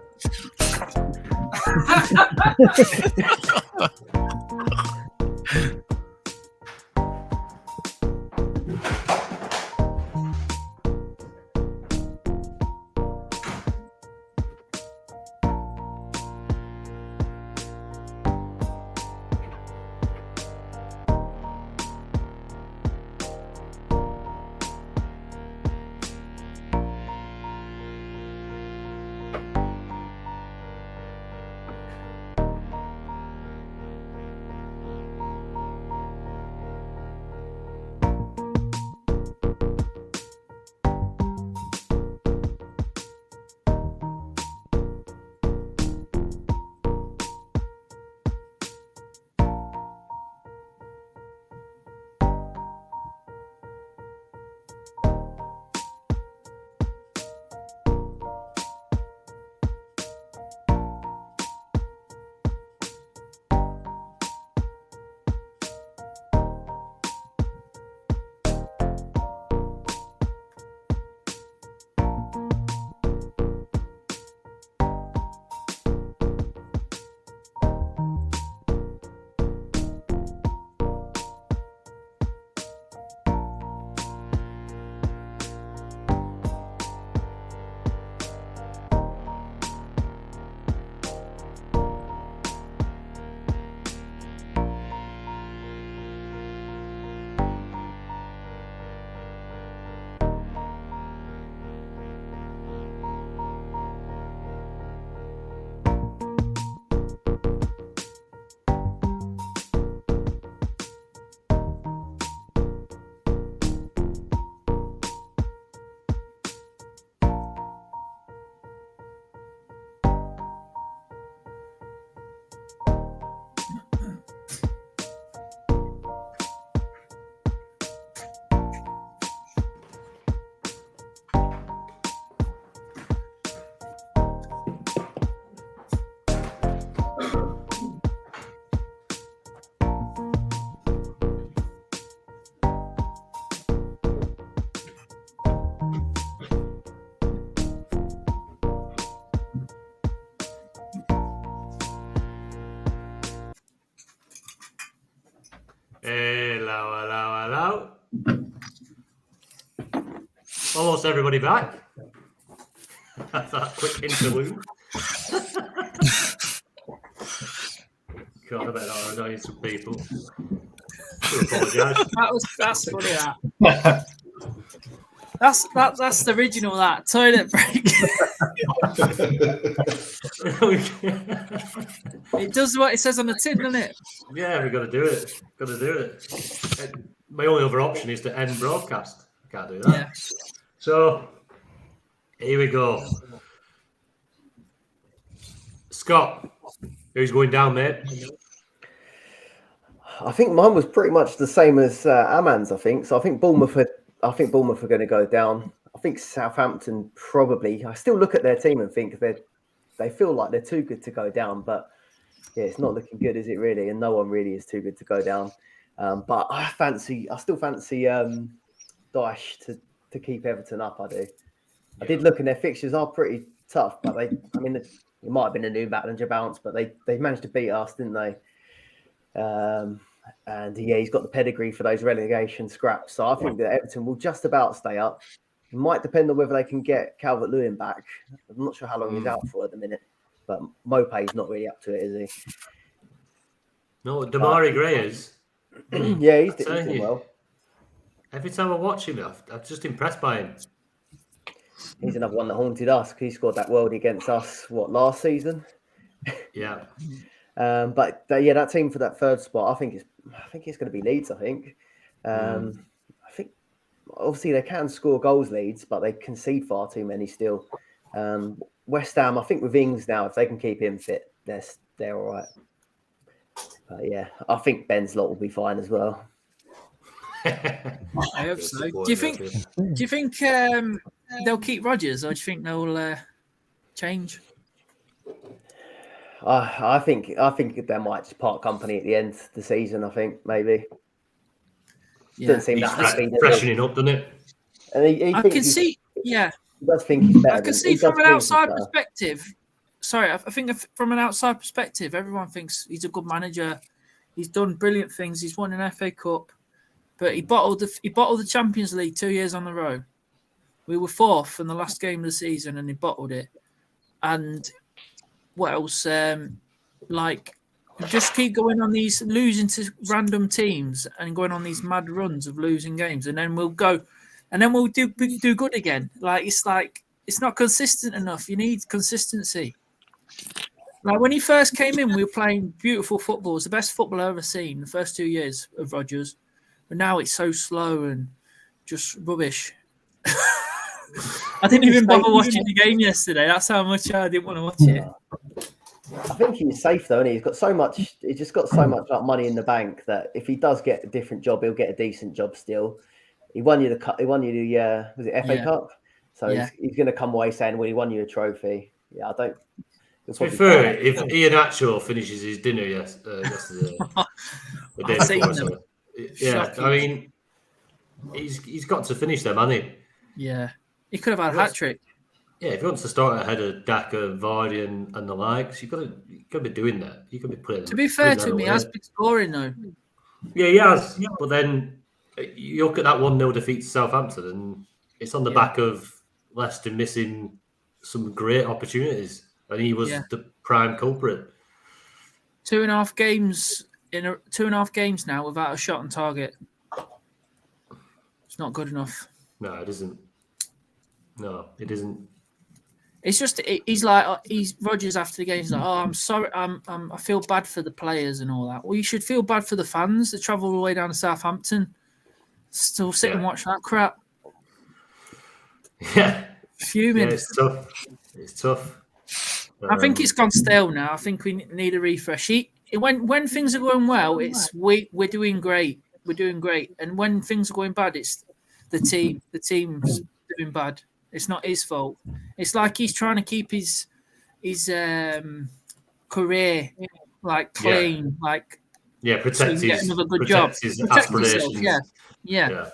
Hello. Almost everybody back. That quick interlude. God, I bet that annoying some people. I apologise. That's funny. That's the original. That toilet break. It does what it says on the tin, doesn't it? Yeah, we got to do it. My only other option is to end broadcast. I can't do that. Yeah. So here we go. Scott, who's going down, mate? I think mine was pretty much the same as Aman's. I think so. I think Bournemouth are going to go down. I think Southampton probably. I still look at their team and think they feel like they're too good to go down. But yeah, it's not looking good, is it really? And no one really is too good to go down. But I still fancy Daesh to keep Everton up. I do. I did look, and their fixtures are pretty tough. But it might have been a new manager bounce, but they managed to beat us, didn't they? And yeah, he's got the pedigree for those relegation scraps. So I think that Everton will just about stay up. It might depend on whether they can get Calvert-Lewin back. I'm not sure how long he's out for at the minute, but Mopé's not really up to it, is he? No, Damari Gray is. Yeah, he's doing well. Every time I watch him, I'm just impressed by him. He's another one that haunted us. He scored that worldie against us, last season? Yeah. But that team for that third spot, I think it's going to be Leeds. I think obviously they can score goals, Leeds, but they concede far too many still. West Ham, I think with Ings now, if they can keep him fit, they're all right. But yeah, I think Ben's lot will be fine as well. I hope so. Do you think they'll keep Rodgers, or do you think they'll change? I think they might just part company at the end of the season. I think maybe. Yeah. Doesn't seem He's that freshening up, doesn't it? And I can see. Yeah. He does think he's better. I can see from an outside perspective. Sorry, I think from an outside perspective, everyone thinks he's a good manager. He's done brilliant things. He's won an FA Cup, but he bottled the Champions League 2 years on the row. We were fourth in the last game of the season, and he bottled it. And what else? Just keep going on these losing to random teams and going on these mad runs of losing games, and then we'll do good again. It's not consistent enough. You need consistency. Like when he first came in, we were playing beautiful football. It's the best football I've ever seen the first 2 years of Rodgers. But now it's so slow and just rubbish. I didn't even bother watching the game yesterday. That's how much I didn't want to watch it. I think he's safe though, and he's got so much. He's just got so much money in the bank that if he does get a different job, he'll get a decent job still. He won you the cup. He won you the was it FA Cup? So he's going to come away saying, "Well, he won you a trophy." Yeah, I don't. To be fair, if Ian Atchell finishes his dinner yesterday, the day before, yeah, I mean, he's got to finish them, hasn't he? Yeah, he could have had a hat trick. Yeah, if he wants to start ahead of Daka, Vardy, and the likes, you've got to be doing that. You can be putting. To be fair to him, he has been scoring though. Yeah, he has. But then you look at that 1-0 defeat to Southampton, and it's on the back of Leicester missing some great opportunities, and he was the prime culprit. 2.5 games in 2.5 games now without a shot on target. It's not good enough. No, it isn't. No, it isn't. It's just he's Rodgers after the game. He's like, "Oh, I'm sorry. I feel bad for the players and all that." Well, you should feel bad for the fans that travel all the way down to Southampton, still sit and watch that crap. Yeah, fuming. Yeah, it's tough. It's tough. I think it's gone stale now. I think we need a refresh. When things are going well, it's we're doing great. We're doing great, and when things are going bad, it's the team. The team's doing bad. It's not his fault. It's like he's trying to keep his career clean, protect so get another good job. His aspirations. Yeah.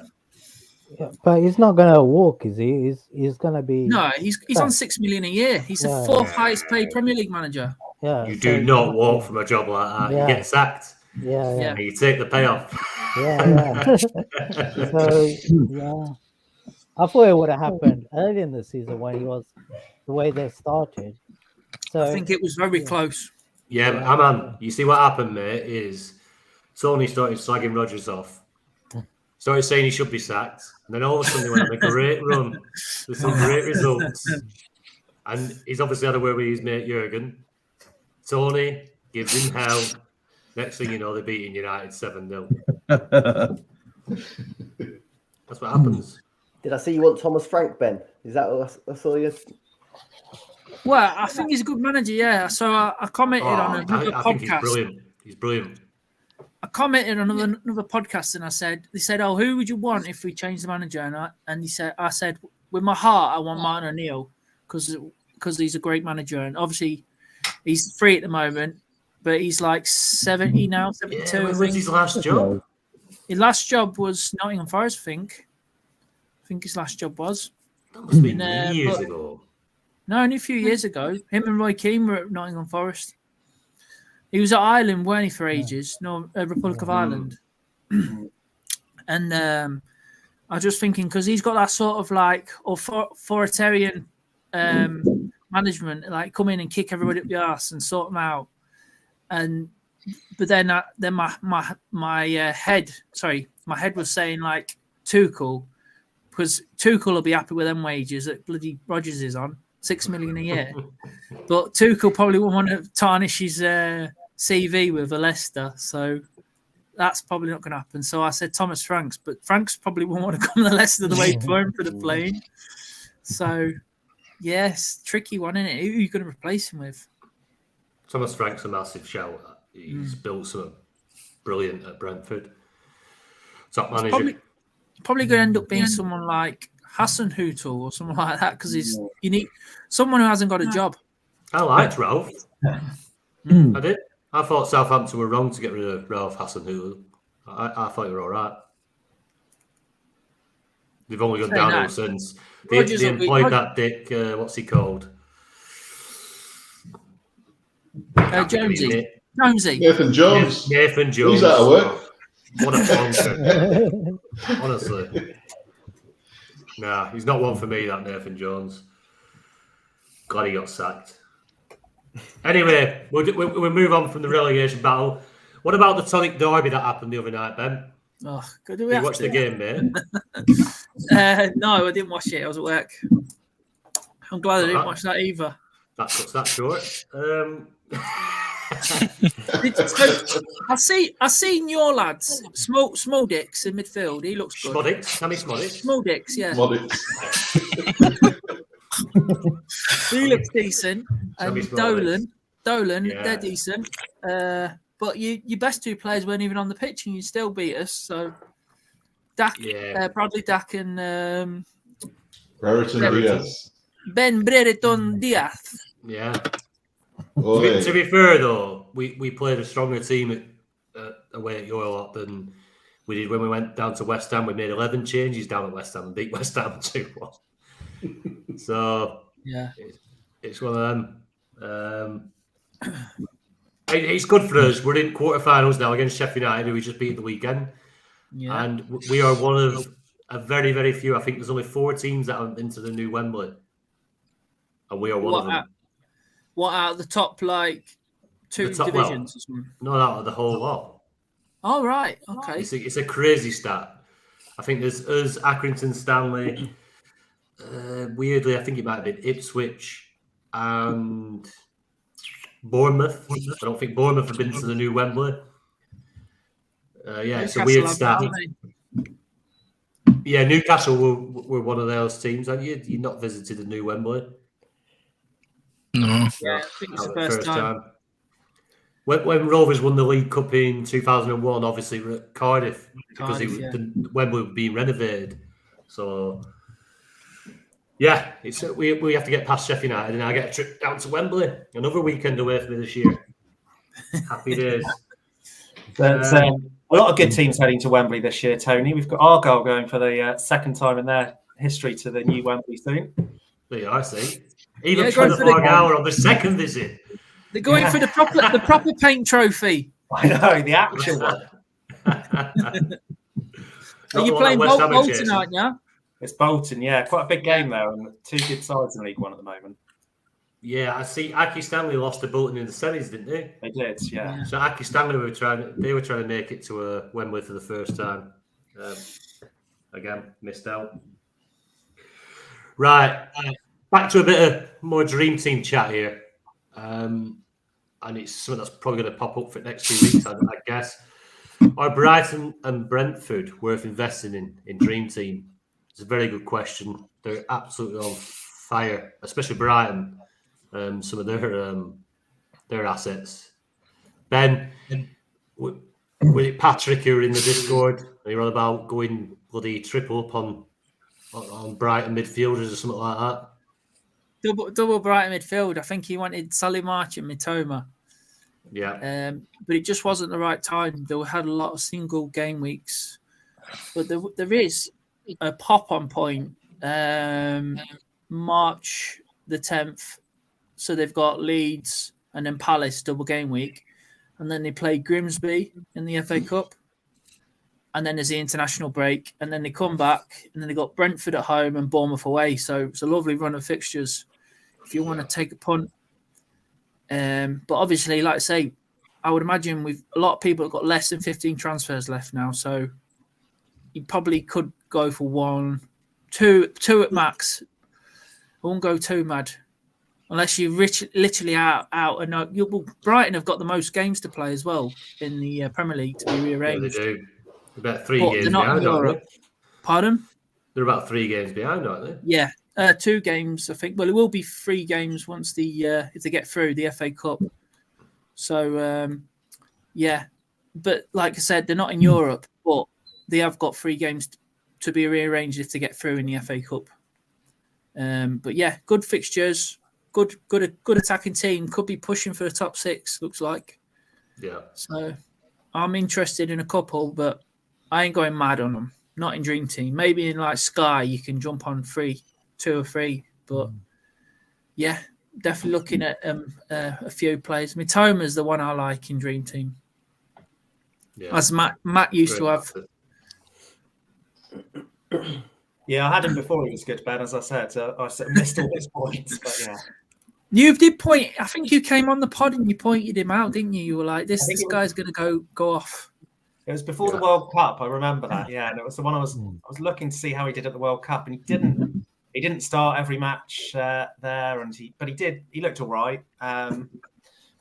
But he's not gonna walk, is he? He's gonna be. No, he's on 6 million a year. He's the fourth highest paid Premier League manager. Yeah, you do not walk from a job like that. You get sacked. Yeah. You take the payoff. Yeah. So yeah, I thought it would have happened early in the season when he was the way they started. So I think it was very close. Yeah, but man, you see what happened, mate, is Tony started slagging Rodgers off. Started saying he should be sacked. And then all of a sudden they went on a great run with some great results. And he's obviously had a word with his mate Jurgen. Tony gives him hell. Next thing you know, they're beating United 7-0. That's what happens. Did I see you want Thomas Frank, Ben? Is that what I saw you? Well, I think he's a good manager, yeah. So I commented on another I podcast. think he's brilliant. He's brilliant. I commented on another podcast and they said, "Oh, who would you want if we changed the manager?" And I said, with my heart, I want Martin O'Neill because he's a great manager, and obviously he's free at the moment, but he's like 70 now, 72. Yeah, when was his last job? His last job was Nottingham Forest, I think. I think his last job was. That must have been years ago. No, only a few years ago. Him and Roy Keane were at Nottingham Forest. He was at Ireland, weren't he, for ages? No, Republic of Ireland. And I was just thinking, because he's got that sort of like authoritarian management, like come in and kick everybody up the arse and sort them out. But then my head was saying like Tuchel, because Tuchel will be happy with them wages that bloody Rodgers is on, 6 million a year. But Tuchel probably won't want to tarnish his CV with a Leicester, so that's probably not going to happen. So I said Thomas Franks, but Franks probably won't want to come to Leicester the way he's going for the plane. So, yes, tricky one, isn't it? Who are you going to replace him with? Thomas Frank's a massive shout. He's built something brilliant at Brentford. Top manager. Probably going to end up being someone like Hassan Hootel or someone like that, because you need someone who hasn't got a job. I liked Ralph. I did. I thought Southampton were wrong to get rid of Ralph Hasenhüttl. I thought they were all right. They've only gone downhill since. They employed that dick, what's he called? Jonesy. Nathan Jones. Nathan Jones. He's out of work. What a plonker. Honestly. Nah, he's not one for me, that Nathan Jones. Glad he got sacked. Anyway, we'll move on from the relegation battle. What about the Tonic derby that happened the other night, Ben? Oh, did you watch the game, mate? No, I didn't watch it. I was at work. I'm glad I didn't watch that either. That cuts that short. I seen your lads, small dicks in midfield. He looks good. Smodix, Sammy Smodix. Small dicks, yeah. Smodix. He looks decent. And Dolan, yeah. They're decent. But your best two players weren't even on the pitch, and you still beat us. So, Bradley Dack and Brereton Diaz. Ben Brereton Diaz. Yeah. To be fair, though, we played a stronger team away at your lot than we did when we went down to West Ham. We made 11 changes down at West Ham and beat West Ham 2-1. So, yeah, it's one of them. It's good for us. We're in quarterfinals now against Sheffield United, who we just beat the weekend. Yeah. And we are one of a very, very few. I think there's only 4 teams that are into the new Wembley. And we are one of them. What out of the top, like, 2 divisions or something? No, out of the whole lot. Oh, right. Okay. It's a crazy stat. I think there's us, Accrington, Stanley. Weirdly, I think it might have been Ipswich and Bournemouth. I don't think Bournemouth have been to the new Wembley. It's a weird stat. Yeah, Newcastle were one of those teams, and you not visited the new Wembley. No. Yeah, I think it's the first time. When Rovers won the League Cup in 2001, obviously we're at Cardiff because the Wembley was being renovated. So, yeah, we have to get past Sheffield United, and I get a trip down to Wembley. Another weekend away for me this year. Happy days. But, a lot of good teams heading to Wembley this year, Tony. We've got Argyle going for the second time in their history to the new Wembley soon. There you are, see. Even for the Argyle on the second visit. They're going for the proper paint trophy. I know, the actual one. Are you playing Bolton, aren't you? It's Bolton, yeah. Quite a big game there, and two good sides in League One at the moment. Yeah, I see. Aki Stanley lost to Bolton in the semis, didn't they? They did, yeah. So Aki Stanley were trying to make it to Wembley for the first time. Again, missed out. Right, back to a bit of more dream team chat here, and it's something that's probably going to pop up for the next 2 weeks, I guess. Are Brighton and Brentford worth investing in dream team? It's a very good question. They're absolutely on fire, especially Brighton. Some of their assets. Ben, with Patrick, who are in the Discord, you're on about going bloody triple up on Brighton midfielders or something like that. Double Brighton midfield. I think he wanted Salah and Mitoma. Yeah. But it just wasn't the right time. They had a lot of single game weeks. But there is a pop-on point. March the 10th. So they've got Leeds and then Palace double game week. And then they play Grimsby in the FA Cup. And then there's the international break. And then they come back. And then they got Brentford at home and Bournemouth away. So it's a lovely run of fixtures if you want to take a punt. But obviously, like I say, I would imagine with a lot of people have got less than 15 transfers left now. So you probably could go for 1, 2 at max. I won't go too mad. Unless you're literally out. And Brighton have got the most games to play as well in the Premier League to be rearranged. Yeah, they do. They're about 3 games behind, aren't they? Pardon? They're about 3 games behind, aren't they? Yeah, 2 games, I think. Well, it will be 3 games once if they get through the FA Cup. So, yeah. But like I said, they're not in Europe, but they have got 3 games to be rearranged if they get through in the FA Cup. But yeah, good fixtures. Good attacking team. Could be pushing for the top 6, looks like. Yeah. So I'm interested in a couple, but I ain't going mad on them. Not in Dream Team. Maybe in like Sky, you can jump on 2 or 3. But yeah, definitely looking at a few players. Mitoma's the one I like in Dream Team. Yeah. As Matt used to have. Yeah, I had him before he was good, Ben, as I said. I missed all his points, but yeah. You did point. I think you came on the pod and you pointed him out, didn't you? You were like, "This guy's going to go off." It was before the World Cup. I remember that. Yeah, and it was the one I was looking to see how he did at the World Cup, and he didn't. He didn't start every match there, but he did. He looked all right. But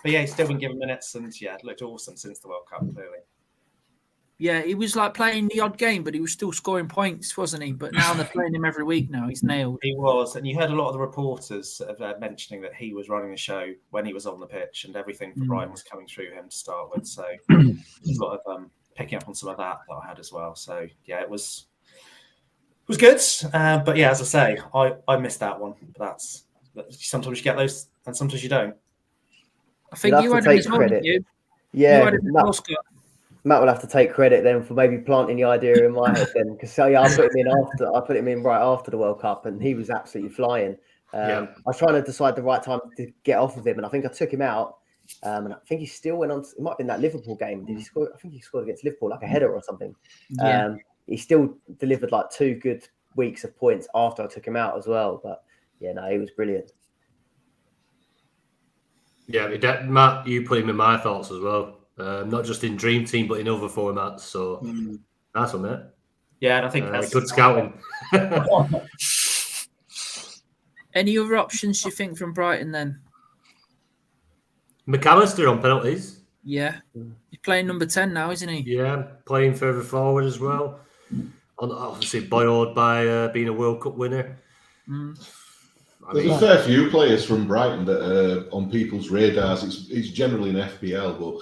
yeah, he's still been given minutes, and yeah, looked awesome since the World Cup. Clearly. Yeah, he was like playing the odd game, but he was still scoring points, wasn't he? But now they're playing him every week now. He's nailed. He was. And you heard a lot of the reporters mentioning that he was running the show when he was on the pitch and everything for Brighton was coming through him to start with. So there's a lot of picking up on some of that I had as well. So yeah, it was good. But yeah, as I say, I missed that one. But sometimes you get those and sometimes you don't. I think you had him as well, didn't you? Yeah. Matt will have to take credit then for maybe planting the idea in my head then, because I put him in right after the World Cup, and he was absolutely flying. I was trying to decide the right time to get off of him, and I think I took him out, and I think he still went on. It might have been that Liverpool game. Did he score? I think he scored against Liverpool, like a header or something. Yeah. He still delivered like 2 good weeks of points after I took him out as well. But yeah, no, he was brilliant. Yeah, Matt, you put him in my thoughts as well. Not just in Dream Team, but in other formats. So that's on it. Yeah, and I think that's good scouting. Any other options you think from Brighton then? McAllister on penalties. Yeah, he's playing number 10 now, isn't he? Yeah, playing further forward as well. Obviously buoyed by being a World Cup winner. There's a fair few players from Brighton that are on people's radars. It's generally an FPL, but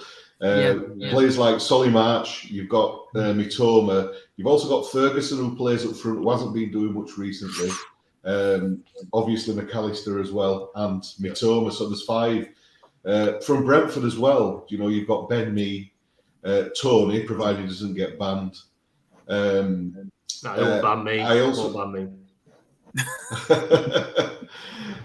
players like Solly March, you've got Mitoma, you've also got Ferguson who plays up front, who hasn't been doing much recently. Obviously McAllister as well, and Mitoma. So there's 5 from Brentford as well. You know, you've got Ben Mee, Tony, provided he doesn't get banned. Won't ban me. Won't ban me.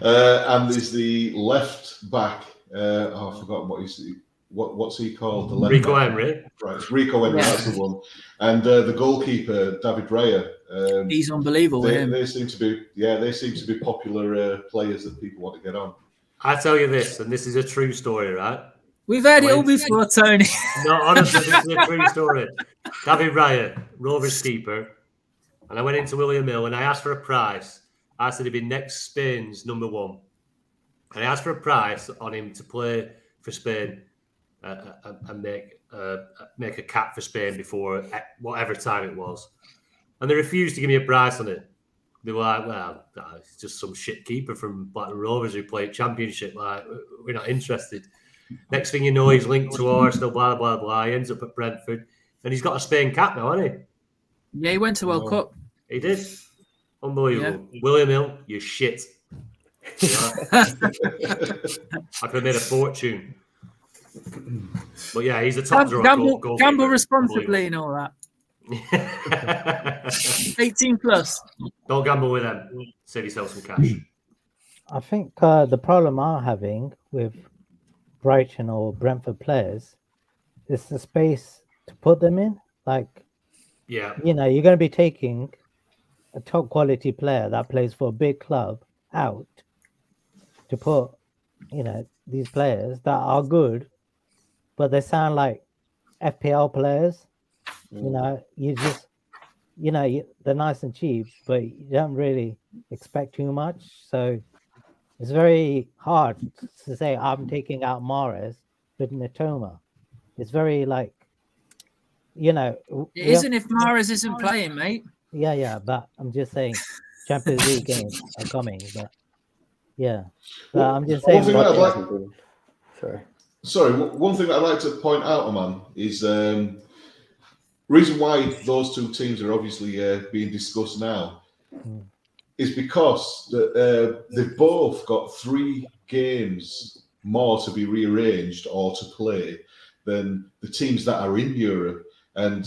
And there's the left back. I've forgotten what he's. what's he called? The Rico Henry. Right, it's Rico Henry, that's the one. And the goalkeeper, David Raya. He's unbelievable. They seem to be popular players that people want to get on. I tell you this, and this is a true story, right? We've heard it all before, Tony. No, honestly, this is a true story. David Raya, Rovers keeper, and I went into William Hill and I asked for a price. I said he'd be next Spain's number one. And I asked for a price on him to play for Spain and make a cap for Spain before whatever time it was. And they refused to give me a price on it. They were like, well, it's just some shit keeper from Brighton Rovers who played Championship. Like, we're not interested. Next thing you know, he's linked to Arsenal, blah, blah, blah. He ends up at Brentford. And he's got a Spain cap now, hasn't he? Yeah, he went to World Cup. He did. Unbelievable. Yeah. William Hill, you shit. I could have made a fortune. But yeah, he's a top drawer. Gamble responsibly and all that. 18 plus. Don't gamble with them. Save yourself some cash. I think the problem I'm having with Brighton or Brentford players is the space to put them in. Like, yeah, you know, you're going to be taking a top quality player that plays for a big club out to put, you know, these players that are good, but they sound like FPL players. You know, you just, you know, they're nice and cheap, but you don't really expect too much. So it's very hard to say I'm taking out Mahrez with Mitoma. It's very like, you know. It isn't if Mahrez isn't playing, mate. Yeah, but I'm just saying Champions League games are coming, but yeah. But I'm just saying. One thing that I'd like to point out, Aman, is reason why those two teams are obviously being discussed now is because they've both got 3 games more to be rearranged or to play than the teams that are in Europe. And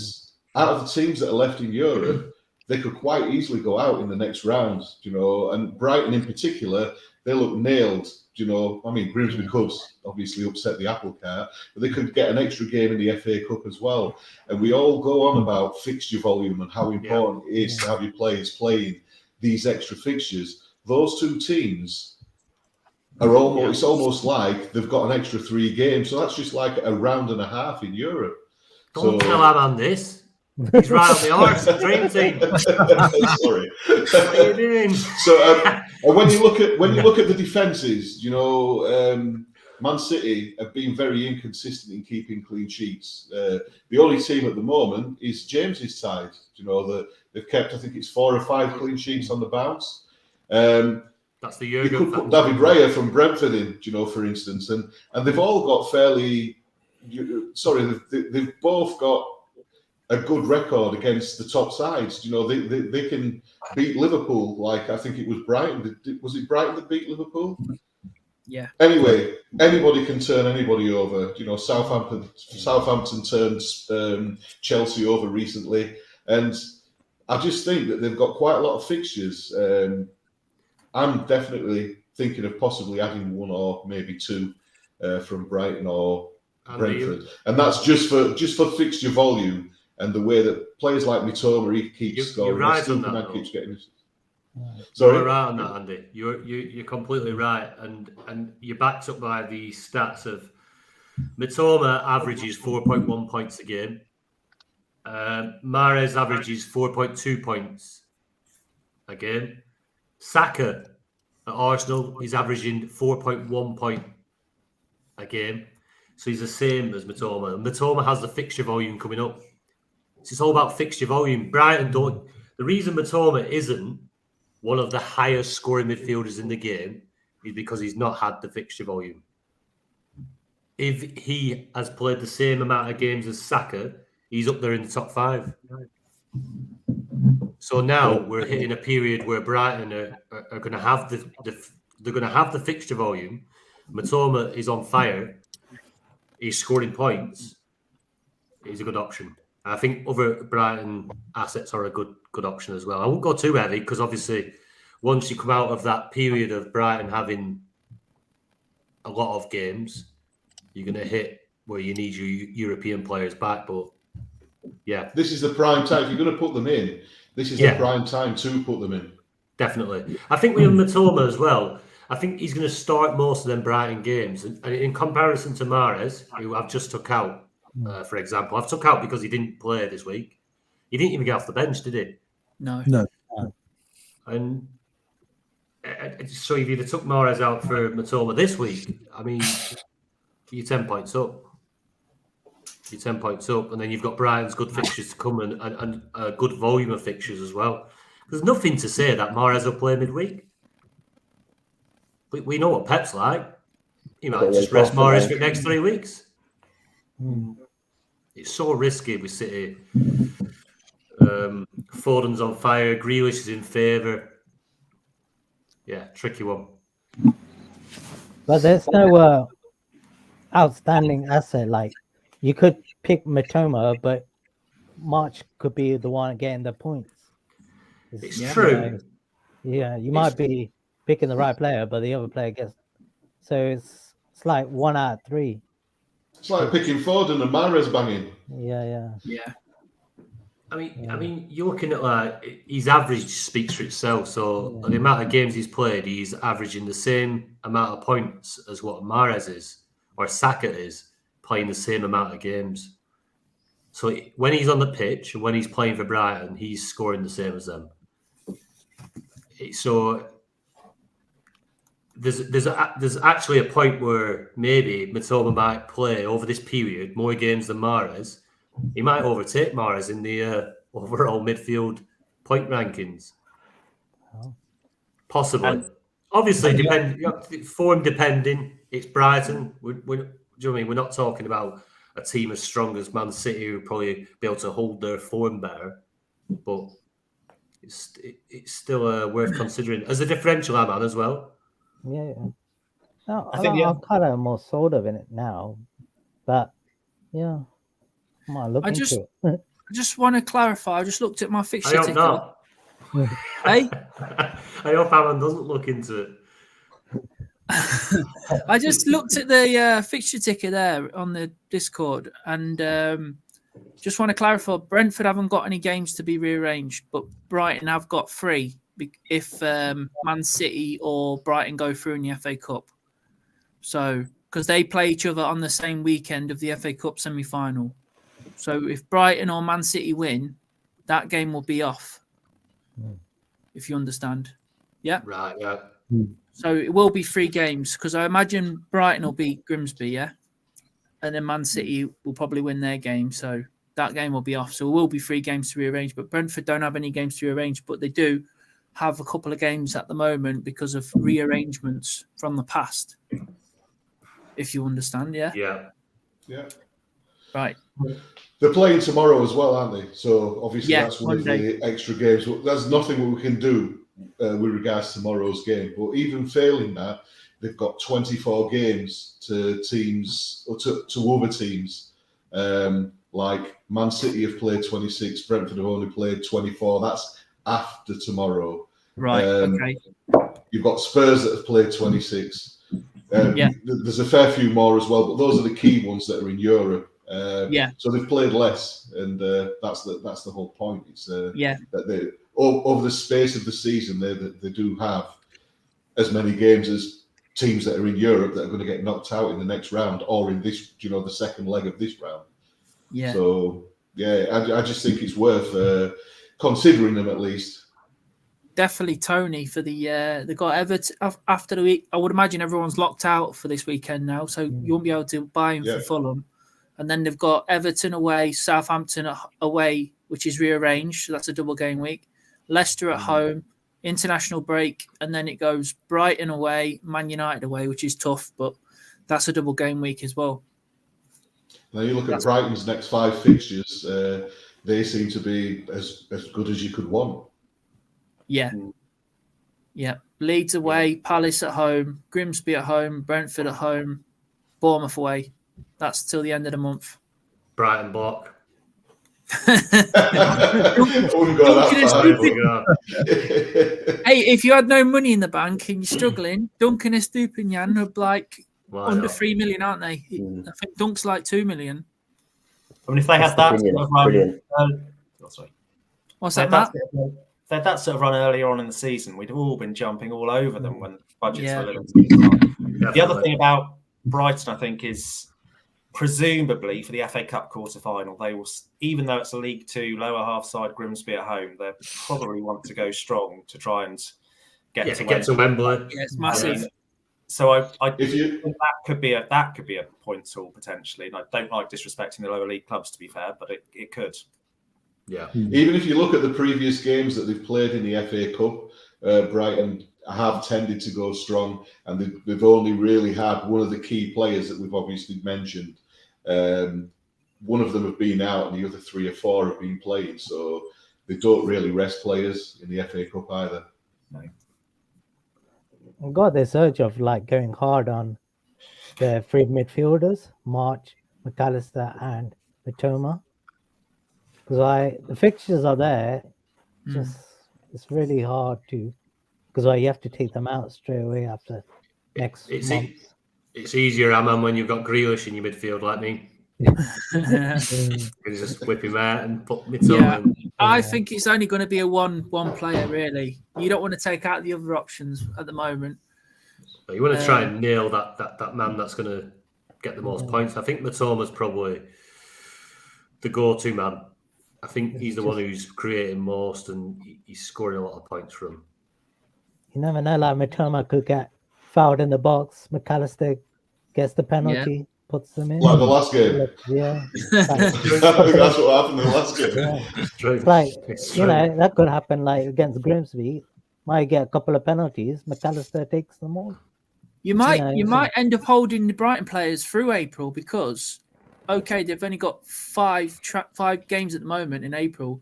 out of the teams that are left in Europe, they could quite easily go out in the next round, you know. And Brighton in particular, they look nailed, you know. I mean, Grimsby Cubs obviously upset the apple cart, but they could get an extra game in the FA Cup as well. And we all go on about fixture volume and how important it is to have your players playing these extra fixtures. Those two teams are almost, it's almost like they've got an extra 3 games. So that's just like a round and a half in Europe. Don't tell Aman this. He's right on the arse, the dream team. Sorry. What are you doing? So when you look at the defences, you know, Man City have been very inconsistent in keeping clean sheets. The only team at the moment is James's side. You know, they've kept, I think it's 4 or 5 clean sheets on the bounce. That's the Jurgen. You could put David Raya from Brentford in, you know, for instance, and they've all got fairly. They've both got a good record against the top sides. You know, they can beat Liverpool. Like I think it was Brighton. Was it Brighton that beat Liverpool? Yeah. Anyway, anybody can turn anybody over. You know, Southampton turned Chelsea over recently, and I just think that they've got quite a lot of fixtures. I'm definitely thinking of possibly adding 1 or maybe 2 from Brighton or Brentford, and that's just for fixture volume and the way that players like Mitoma, he keeps scoring. You're right on that. Keeps getting. Sorry, you're right on that, Andy. You're completely right, and you're backed up by the stats of Mitoma averages 4.1 points a game. Mahrez averages 4.2 points a game. Saka at Arsenal is averaging 4.1 point a game. So he's the same as Mitoma. And Mitoma has the fixture volume coming up. It's all about fixture volume. Brighton don't. The reason Mitoma isn't one of the highest scoring midfielders in the game is because he's not had the fixture volume. If he has played the same amount of games as Saka, he's up there in the top 5. So now we're hitting a period where Brighton are going to have they're going to have the fixture volume. Mitoma is on fire. He's scoring points. He's a good option. I think other Brighton assets are a good option as well. I won't go too heavy because obviously once you come out of that period of Brighton having a lot of games, you're going to hit where you need your European players back. But yeah, this is the prime time. If you're going to put them in, this is the prime time to put them in. Definitely. I think with Matoma as well, I think he's going to start most of them Brighton games. And in comparison to Mahrez, who I've just took out, for example, I've took out because he didn't play this week. He didn't even get off the bench, did he? No. And so if you'd have took Mahrez out for Matoma this week, I mean, you're 10 points up. You're 10 points up. And then you've got Brighton's good fixtures to come and a good volume of fixtures as well. There's nothing to say that Mahrez will play midweek. We know what Pep's like. He might just rest Mahrez for the next 3 weeks. It's so risky with City. Foden's on fire. Grealish is in favour. Yeah, tricky one. But there's no outstanding asset. Like, you could pick Matoma, but March could be the one getting the points. It's true. You might be picking the right player, but the other player gets. So it's like 1 out of 3. It's like picking Foden and Mahrez banging. Yeah. I mean, you're looking at like his average speaks for itself. So the amount of games he's played, he's averaging the same amount of points as what Mahrez is or Saka is, playing the same amount of games. So when he's on the pitch and when he's playing for Brighton, he's scoring the same as them. So there's actually a point where maybe Matoma might play over this period more games than Mahrez. He might overtake Mahrez in the overall midfield point rankings. Possibly. Obviously, form depending. It's Brighton. Do you know what I mean? We're not talking about a team as strong as Man City who probably be able to hold their form better. But it's still worth considering. As a differential, I'm on as well. Yeah. No, I'm kind of more sold of it now. But, yeah. I just want to clarify. I just looked at my fixture ticket. Not. Hey? I hope Alan doesn't look into it. I just looked at the fixture ticker there on the Discord and just want to clarify. Brentford haven't got any games to be rearranged, but Brighton have got 3 if Man City or Brighton go through in the FA Cup. So, because they play each other on the same weekend of the FA Cup semi-final. So if Brighton or Man City win, that game will be off. If you understand. Yeah? Right, yeah. So it will be 3 games because I imagine Brighton will beat Grimsby, yeah? And then Man City will probably win their game. So that game will be off. So it will be 3 games to rearrange. But Brentford don't have any games to rearrange, but they do have a couple of games at the moment because of rearrangements from the past. If you understand, yeah? Yeah. Right. They're playing tomorrow as well, aren't they? So obviously that's one Monday. of the extra games. There's nothing we can do with regards to tomorrow's game. But even failing that, they've got 24 games to teams or to other teams. Like Man City have played 26, Brentford have only played 24. That's after tomorrow. Right. Okay. You've got Spurs that have played 26. There's a fair few more as well, but those are the key ones that are in Europe. So they've played less, and that's the whole point. It's that they over the space of the season they do have as many games as teams that are in Europe that are going to get knocked out in the next round or in this, the second leg of this round. Yeah. So I just think it's worth considering them at least. Definitely Tony for they got Everton after the week. I would imagine everyone's locked out for this weekend now, so you won't be able to buy him for Fulham. And then they've got Everton away, Southampton away, which is rearranged. So that's a double game week. Leicester at home, international break, and then it goes Brighton away, Man United away, which is tough, but that's a double game week as well. Now you look at Brighton's next 5 fixtures; they seem to be as good as you could want. Yeah. Leeds away, Palace at home, Grimsby at home, Brentford at home, Bournemouth away. That's till the end of the month. Brighton block. Hey, if you had no money in the bank and you're struggling, Duncan Estupinian would under 3 million, aren't they? I think Dunk's like 2 million. I mean, if they had that sort of run, What's that, Matt? If they had that sort of run earlier on in the season, we'd have all been jumping all over them when budgets were limited. The other thing about Brighton, I think, is presumably for the FA Cup quarter-final, they will, even though it's a League Two lower half side Grimsby at home, they probably want to go strong to try and get to Wembley. Yeah, it's massive. So I think that could be a point tool potentially. And I don't like disrespecting the lower league clubs, to be fair, but it could. Yeah. Even if you look at the previous games that they've played in the FA Cup, Brighton have tended to go strong, and they've only really had one of the key players that we've obviously mentioned. One of them have been out, and the other 3 or 4 have been playing. So they don't really rest players in the FA Cup either. No. Got this urge of like going hard on the 3 midfielders, March, McAllister, and Mitoma. Because the fixtures are there, just it's really hard to, because you have to take them out straight away after next month. It's easier, Amman, when you've got Grealish in your midfield like me. You can just whip him out and put Mitoma in. I think it's only going to be a one player, really. You don't want to take out the other options at the moment. But you want to try and nail that man that's going to get the most points. I think Mitoma's probably the go-to man. I think he's the one who's creating most, and he's scoring a lot of points for him. You never know, like Mitoma could get fouled in the box. McAllister gets the penalty, puts them in. Like the last game. Yeah. I think that's what happened in the last game. Yeah. It's like, that could happen like against Grimsby. Might get a couple of penalties. McAllister takes them all. You might end up holding the Brighton players through April because, okay, they've only got 5 games at the moment in April.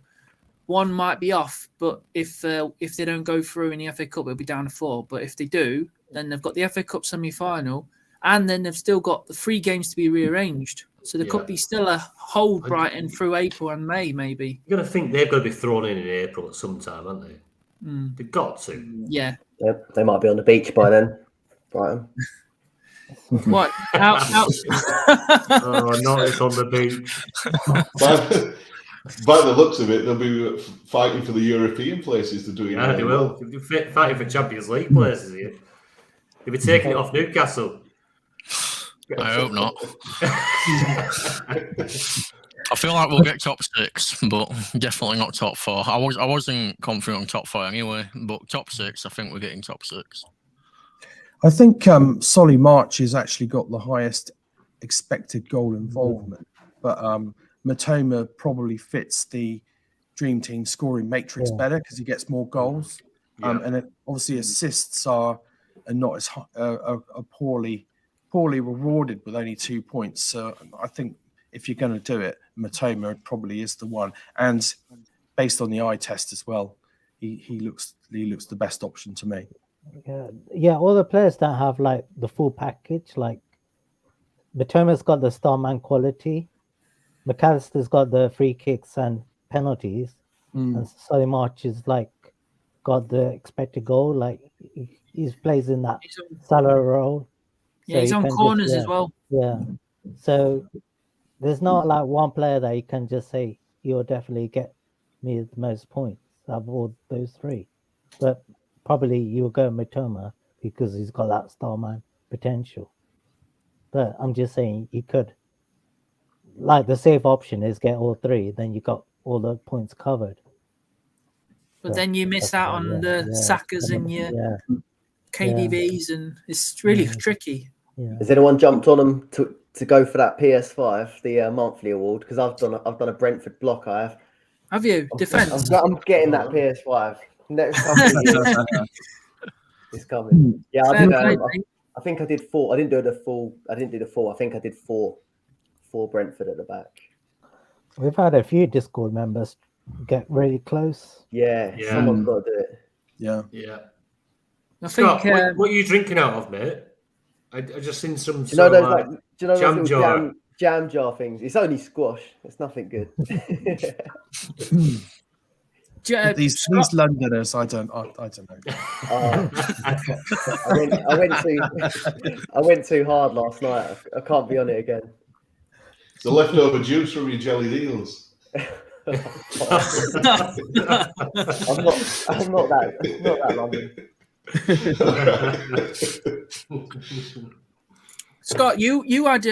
One might be off, but if they don't go through in the FA Cup, it'll be down to 4. But if they do, then they've got the FA Cup semi-final, and then they've still got the 3 games to be rearranged. So there could be still a hold Brighton through April and May, maybe. You're going to think they've got to be thrown in April at some time, aren't they? They've got to. Yeah. Yep, they might be on the beach by then, Brighton. What? Out. Oh, not it's on the beach. By the looks of it, they'll be fighting for the European places to do it. Yeah, they will. They'll be fighting for Champions League places here. They'll be taking it off Newcastle. I hope not. I feel like we'll get top 6, but definitely not top 4. I wasn't confident on top 4 anyway, but top 6, I think we're getting top 6. I think Solly March has actually got the highest expected goal involvement, but Mitoma probably fits the Dream Team scoring matrix better because he gets more goals, and obviously assists are not as are poorly rewarded with only 2 points. So I think if you're going to do it, Mitoma probably is the one, and based on the eye test as well, he looks the best option to me. Yeah, all the players don't have like the full package. Like Mitoma's got the starman quality, McAllister's got the free kicks and penalties, and Solly March is like got the expected goal. Like he plays in that Salah role. Yeah, he's on corners as well. Yeah, so there's not like one player that you can just say you'll definitely get me the most points out of all those 3, but probably you'll go Mitoma because he's got that starman potential. But I'm just saying you could, like the safe option is get all 3, then you got all the points covered. But then you miss out on the Sakas and your KDBs, and it's really tricky. Yeah. Has anyone jumped on them to go for that PS5, the monthly award? Because I've done a Brentford block. I have. Have you? Defence? I'm getting that PS5 next couple of years. It's coming. Yeah, I think I did 4. I didn't do the full. I think I did 4 Brentford at the back. We've had a few Discord members get really close. Yeah. Someone's got to do it. Yeah. I think. Scott, what are you drinking out of, mate? I just seen some. Do you know those jam jar. Jam jar things? It's only squash. It's nothing good. These Londoners, I don't know. I went too hard last night. I can't be on it again. It's the leftover juice from your jelly deals. I'm not that London. Scott, you had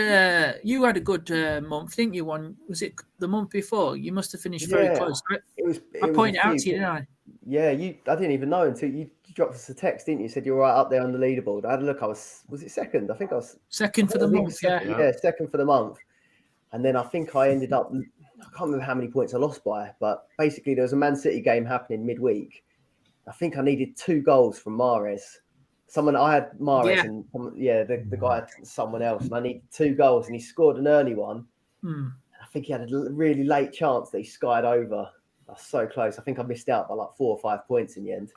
a good month, didn't you? Was it the month before? You must have finished very close. I pointed out to you, didn't I? Yeah, I didn't even know until you dropped us a text, didn't you? You said you were right up there on the leaderboard. I had a look. Was it second? I think I was second for the month. Yeah, second for the month. And then I think I ended up. I can't remember how many points I lost by, but basically there was a Man City game happening midweek. I think I needed 2 goals from Mahrez. I had Mahrez and the guy had someone else, and I needed 2 goals, and he scored an early one. I think he had a really late chance that he skied over. I was so close. I think I missed out by like 4 or 5 points in the end.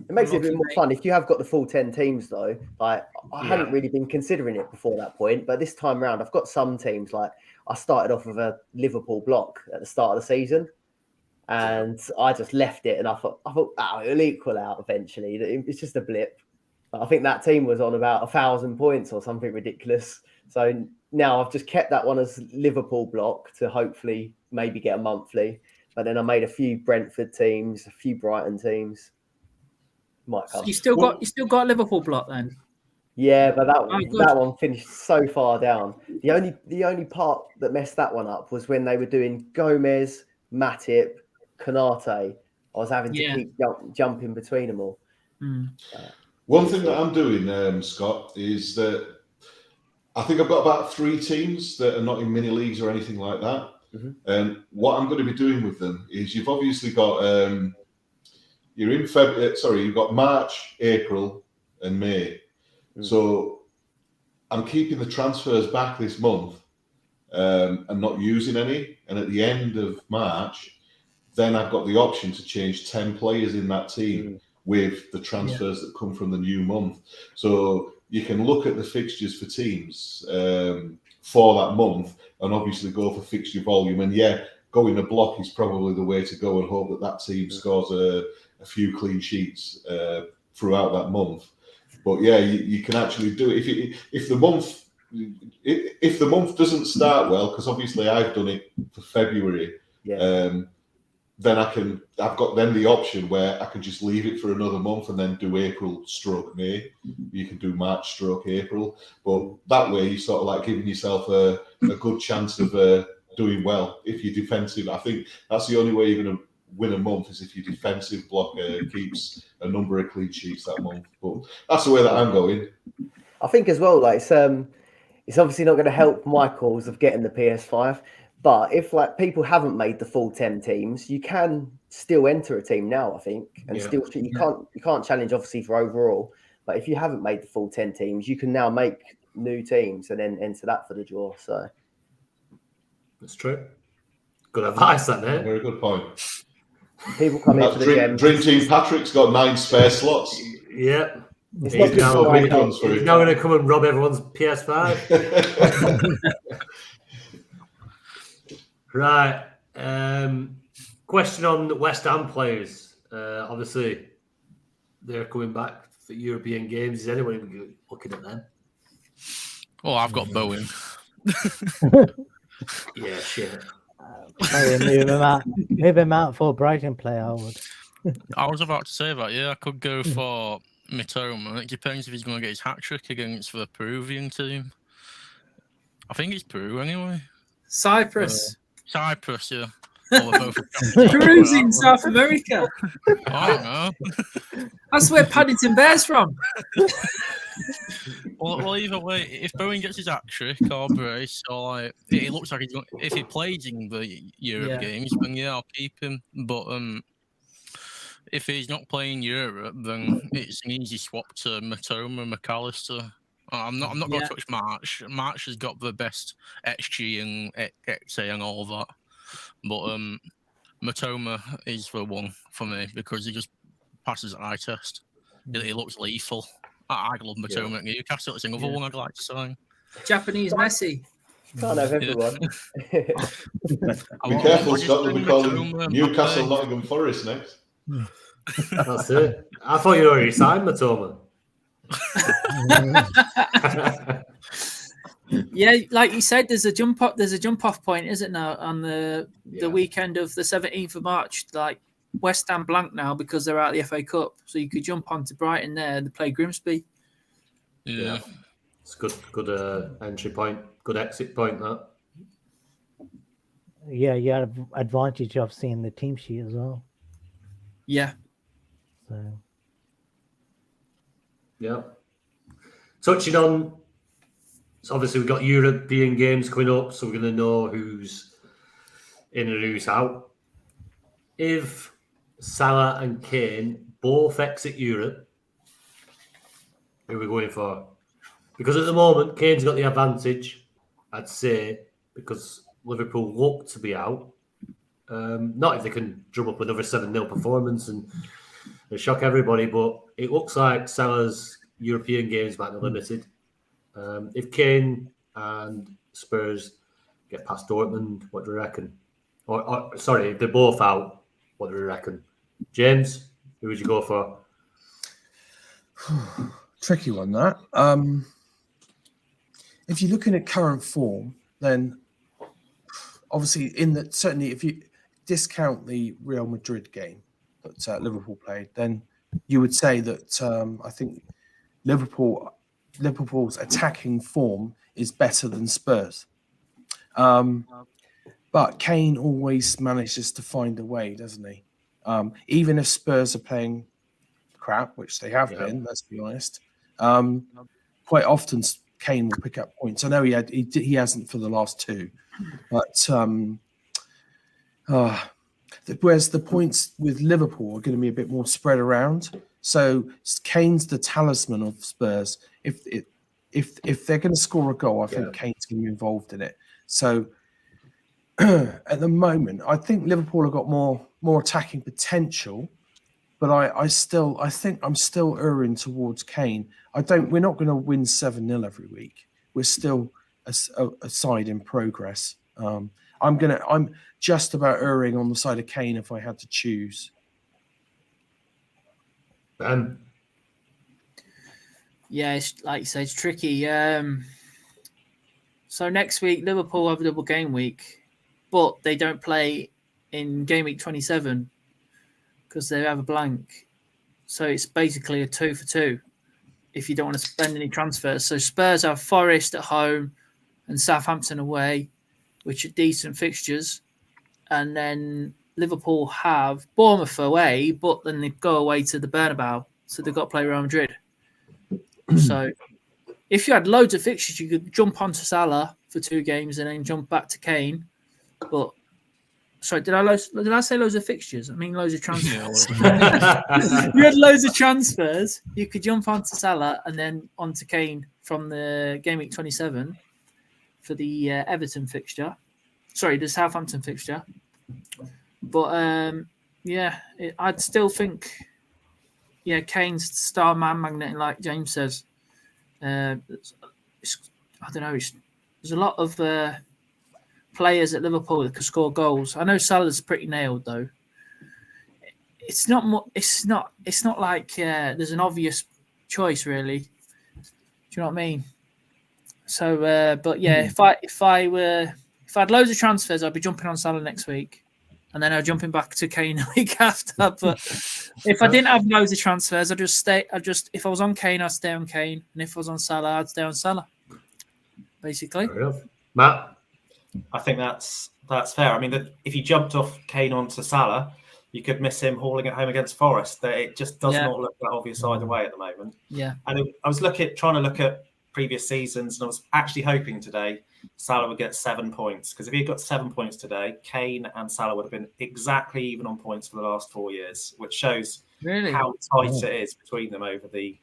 It makes it a bit more fun if you have got the full 10 teams, though. Like I hadn't really been considering it before that point, but this time round, I've got some teams. Like I started off with a Liverpool block at the start of the season, and I just left it, and I thought, it'll equal out eventually. It's just a blip. But I think that team was on about 1,000 points or something ridiculous. So now I've just kept that one as Liverpool block to hopefully maybe get a monthly. But then I made a few Brentford teams, a few Brighton teams. Might come. You still got Liverpool block then? Yeah, but that one finished so far down. The only part that messed that one up was when they were doing Gomez, Matip, Konate. I was having to keep jumping between them all. One thing that I'm doing, Scott, is that I think I've got about 3 teams that are not in mini leagues or anything like that. And what I'm going to be doing with them is you've obviously got you're in February. Sorry, you've got March, April, and May. So I'm keeping the transfers back this month and not using any. And at the end of March, then I've got the option to change 10 players in that team with the transfers that come from the new month. So you can look at the fixtures for teams for that month and obviously go for fixture volume. And going a block is probably the way to go and hope that team scores a few clean sheets throughout that month. But you can actually do it if the month doesn't start well, because obviously I've done it for February. Then I've got the option where I can just leave it for another month and then do April/May. You can do March/April, but that way you sort of like giving yourself a good chance of doing well if you're defensive. I think that's the only way you're going to win a month is if your defensive block keeps a number of clean sheets that month. But that's the way that I'm going. I think as well, like it's obviously not going to help my cause of getting the PS5. But if like people haven't made the full 10 teams, you can still enter a team now, I think, and still you can't challenge obviously for overall. But if you haven't made the full 10 teams, you can now make new teams and then enter that for the draw. So that's true. Good advice, that there. Very good point. People come in for the gems. Dream Team Patrick's got 9 spare slots. Yeah. He's now going to come and rob everyone's PS5. Right. Question on the West Ham players. Obviously, they're coming back for European games. Is anyone looking at them? Oh, I've got Bowen. Yeah, shit. Move him out for a Brighton player, I would. I was about to say that, I could go for Mitoma. It depends if he's going to get his hat-trick against the Peruvian team. I think it's Peru anyway. Cyprus, yeah. Oh, Peru's in South America. I don't know. That's where Paddington Bear's from. Well, either way, if Bowen gets his hat-trick or brace, or like, it looks like if he plays in the Europe games, then I'll keep him. But if he's not playing Europe, then it's an easy swap to Mitoma and McAllister. I'm not going to touch March. March has got the best XG and XA and all that. But Mitoma is the one for me because he just passes an eye test. He looks lethal. I love Mitoma at Newcastle. It's another one I'd like to sign. Japanese Messi. Can't have everyone. Be careful, Scott. They'll be calling Newcastle Nottingham Forest next. That's it. I thought you already signed Matoma. Yeah, like you said, there's a jump off point, isn't now on the weekend of the 17th of March. Like West Ham blank now because they're out of the FA Cup, so you could jump onto Brighton there and play Grimsby. Yeah. It's good entry point, good exit point. That. Yeah, you have advantage of seeing the team sheet as well. Yeah. So. Yeah. Touching on, so obviously we've got European games coming up, so we're going to know who's in and who's out. If Salah and Kane both exit Europe, who are we going for? Because at the moment, Kane's got the advantage, I'd say, because Liverpool look to be out. Not if they can drum up another 7-0 performance and shock everybody, but it looks like Salah's European games might be limited. If Kane and Spurs get past Dortmund, what do you reckon? Or sorry, if they're both out, what do you reckon? James, who would you go for? Tricky one, that. If you're looking at current form, then obviously certainly if you discount the Real Madrid game that Liverpool played, then you would say that I think Liverpool's attacking form is better than Spurs. But Kane always manages to find a way, doesn't he? Even if Spurs are playing crap, which they have been, let's be honest, quite often Kane will pick up points. I know he hasn't for the last two, but whereas the points with Liverpool are going to be a bit more spread around. So Kane's the talisman of Spurs. If they're going to score a goal, I think Kane's going to be involved in it. So at the moment, I think Liverpool have got more attacking potential, but I think I'm still erring towards Kane. We're not going to win 7-0 every week. We're still a side in progress. I'm just about erring on the side of Kane if I had to choose. Ben. Yeah, it's, like you say, it's tricky. So next week, Liverpool have a double game week, but they don't play in game week 27 because they have a blank. So it's basically a 2 for 2 if you don't want to spend any transfers. So Spurs have Forest at home and Southampton away, which are decent fixtures. And then Liverpool have Bournemouth away, but then they go away to the Bernabeu. So they've got to play Real Madrid. So if you had loads of fixtures, you could jump onto Salah for 2 games and then jump back to Kane. But sorry, did I say loads of fixtures? I mean loads of transfers. You had loads of transfers. You could jump onto Salah and then onto Kane from the game week 27 for the Everton fixture. Sorry, the Southampton fixture. But I'd still think, Kane's star man magnet, like James says. I don't know. There's a lot of players at Liverpool that can score goals. I know Salah's pretty nailed though. It's not like there's an obvious choice really. Do you know what I mean? So, but yeah, if I had loads of transfers, I'd be jumping on Salah next week, and then I'd jumping back to Kane the week after. But if I didn't have loads of transfers, if I was on Kane, I'd stay on Kane, and if I was on Salah, I'd stay on Salah. Basically, Matt. I think that's fair. I mean, if you jumped off Kane onto Salah, you could miss him hauling it home against Forest. That it just does not look that obvious either way at the moment. Yeah. And I was trying to look at previous seasons, and I was actually hoping today Salah would get 7 points, because if he had got 7 points today, Kane and Salah would have been exactly even on points for the last 4 years, which shows how tight it is between them over the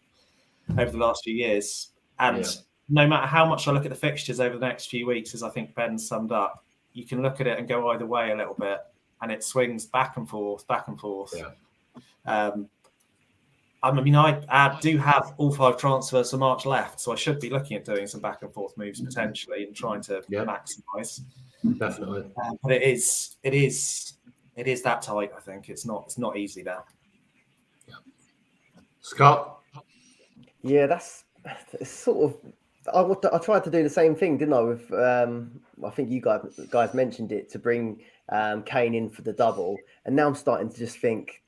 last few years. And no matter how much I look at the fixtures over the next few weeks, as I think Ben summed up, you can look at it and go either way a little bit, and it swings back and forth. I I mean, I do have all 5 transfers for March left, so I should be looking at doing some back and forth moves potentially and trying to maximise. Definitely. But it is that tight. I think it's not easy now. Scott? Yeah, that's sort of. I tried to do the same thing, didn't I? With I think you guys mentioned it, to bring Kane in for the double, and now I'm starting to just think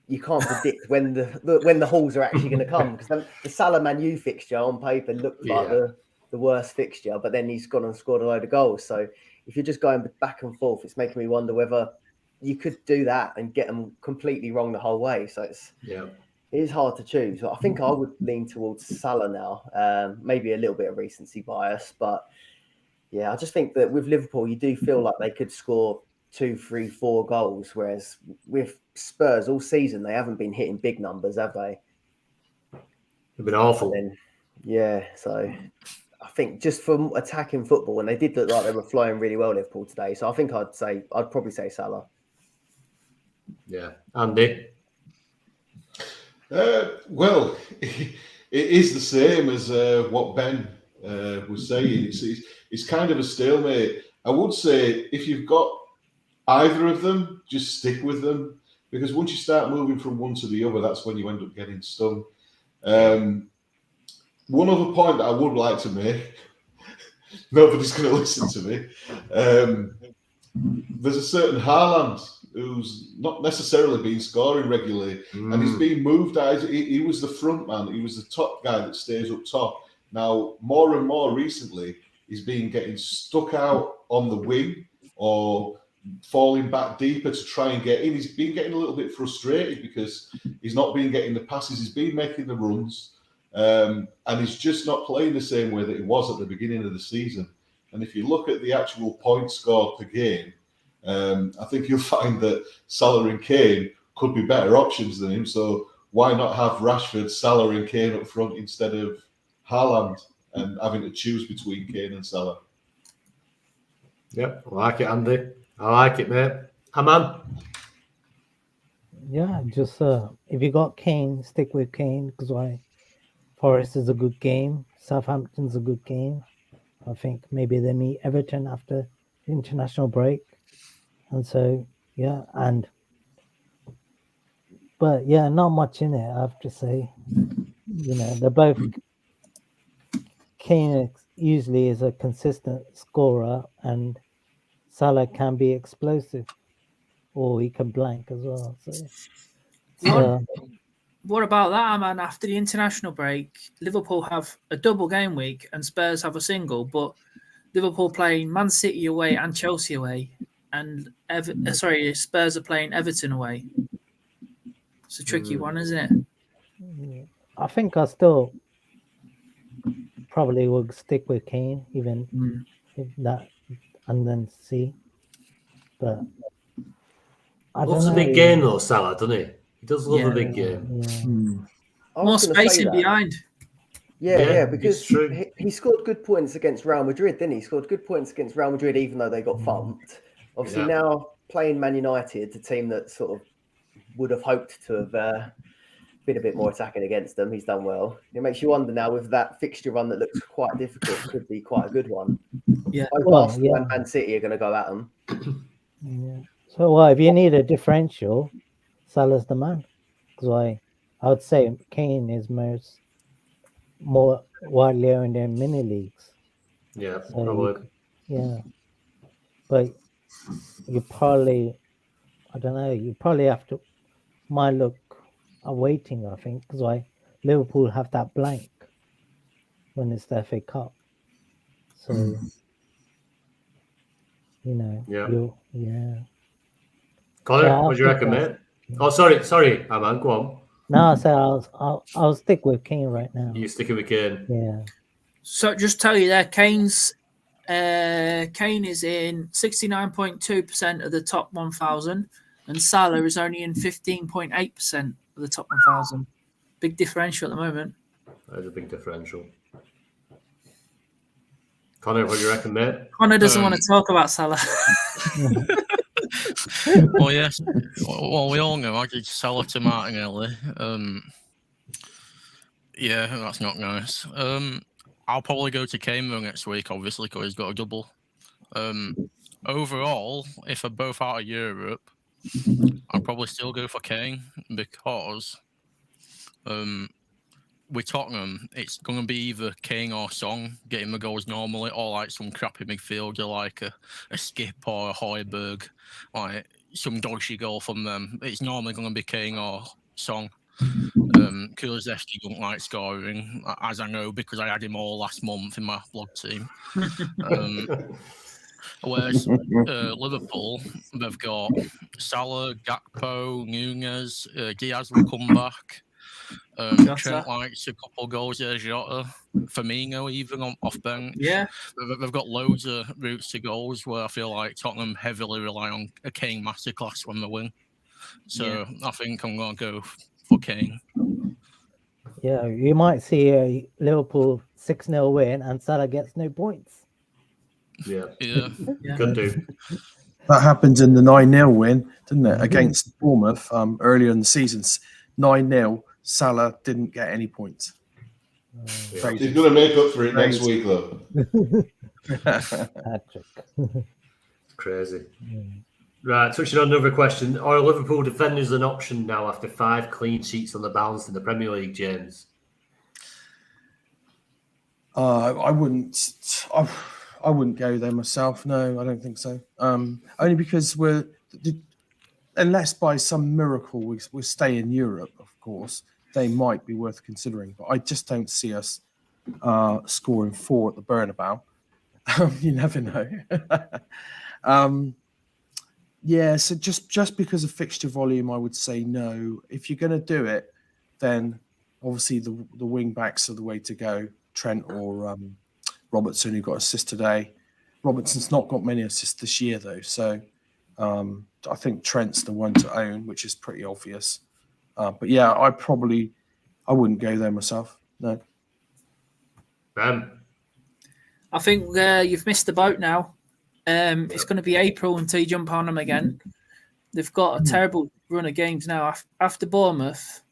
you can't predict when the hauls are actually going to come, because the Salah Man U fixture on paper looked like the worst fixture, but then he's gone and scored a load of goals. So if you're just going back and forth, it's making me wonder whether you could do that and get them completely wrong the whole way. So it is hard to choose. I think I would lean towards Salah now. Maybe a little bit of recency bias, but yeah, I just think that with Liverpool, you do feel like they could score 2, 3, 4 goals, whereas with Spurs all season they haven't been hitting big numbers, have they? They've been awful. So I think just from attacking football, and they did look like they were flying really well, Liverpool, today. So I think I'd probably say Salah. Yeah, Andy. Well, it is the same as what Ben was saying. It's kind of a stalemate. I would say if you've got either of them, just stick with them, because once you start moving from one to the other, that's when you end up getting stung. One other point that I would like to make, nobody's going to listen to me. There's a certain Haaland who's not necessarily been scoring regularly, and he's been moved out. He was the front man. He was the top guy that stays up top. Now, more and more recently, he's been getting stuck out on the wing or falling back deeper to try and get in. He's been getting a little bit frustrated because he's not been getting the passes. He's been making the runs, and he's just not playing the same way that he was at the beginning of the season. And if you look at the actual points scored per game, I think you'll find that Salah and Kane could be better options than him. So why not have Rashford, Salah and Kane up front instead of Haaland and having to choose between Kane and Salah? Yep, I like it, Andy. I like it, mate. Aman? Yeah, just if you got Kane, stick with Kane, because Forest is a good game. Southampton's a good game. I think maybe they meet Everton after the international break. And so, but not much in it, I have to say. They're both, Kane usually is a consistent scorer, and Salah can be explosive, or he can blank as well. So, what about that, man? After the international break, Liverpool have a double game week and Spurs have a single, but Liverpool playing Man City away and Chelsea away, and Spurs are playing Everton away. It's a tricky one, isn't it? I think I still probably would stick with Kane, even if that, and then see. But I loves a big game though, Salah, doesn't he? He does love a big game. More spacing behind. Yeah, because he scored good points against Real Madrid, didn't he? He scored good points against Real Madrid, even though they got thumped. Obviously, now playing Man United, a team that sort of would have hoped to have been a bit more attacking against them, he's done well. It makes you wonder now, with that fixture run that looks quite difficult, could be quite a good one. Yeah, both Arsenal and Man City are going to go at them. Yeah. So, if you need a differential, Salah's the man. Because I would say Kane is more widely owned in mini leagues. Yeah, I would. But you probably, I don't know, you probably have to, might look awaiting, I think, because Liverpool have that blank when it's the FA Cup. So, Connor, what do you reckon, mate? Oh, sorry, Aman, go on. No, so I'll stick with Kane right now. You're sticking with Kane? Yeah. So just tell you there, Kane is in 69.2% of the top 1,000, and Salah is only in 15.8% of the top 1,000. Big differential at the moment. That is a big differential. Connor, what do you reckon, mate? Connor doesn't want to talk about Salah. Well, yes. Well, we all know I did Salah to Martinelli. Yeah, that's not nice. I'll probably go to Kane though next week, obviously, because he's got a double. Overall, if they're both out of Europe, I'll probably still go for Kane because with Tottenham, it's going to be either Kane or Son getting the goals normally, or like some crappy midfielder like a Skip or a Højbjerg, like some dodgy goal from them. It's normally going to be Kane or Son. Kulusevski don't like scoring, as I know because I had him all last month in my blog team. Whereas Liverpool, they've got Salah, Gakpo, Nunez, Diaz will come back. Trent likes a couple goals there, Jota, Firmino even off bench. Yeah. They've got loads of routes to goals where I feel like Tottenham heavily rely on a Kane masterclass when they win. So I think I'm going to go for Kane. Yeah, you might see a Liverpool 6-0 win and Salah gets no points. Yeah. Could do. That happened in the 9-0 win, didn't it, against Bournemouth earlier in the season. 9-0, Salah didn't get any points. He's going to make up for it next week, though. Crazy. Right, touching on another question. Are Liverpool defenders an option now after 5 clean sheets on the bounce in the Premier League, James? I wouldn't go there myself. No, I don't think so. Only because unless by some miracle we stay in Europe, of course, they might be worth considering. But I just don't see us scoring 4 at the Bernabeu. You never know. Yeah, so just because of fixture volume, I would say no. If you're going to do it, then obviously the wing backs are the way to go. Trent or Robertson, who got assists today. Robertson's not got many assists this year, though. So I think Trent's the one to own, which is pretty obvious. But yeah, I wouldn't go there myself. No. I think you've missed the boat now. It's going to be April until you jump on them again. They've got a terrible run of games now after Bournemouth.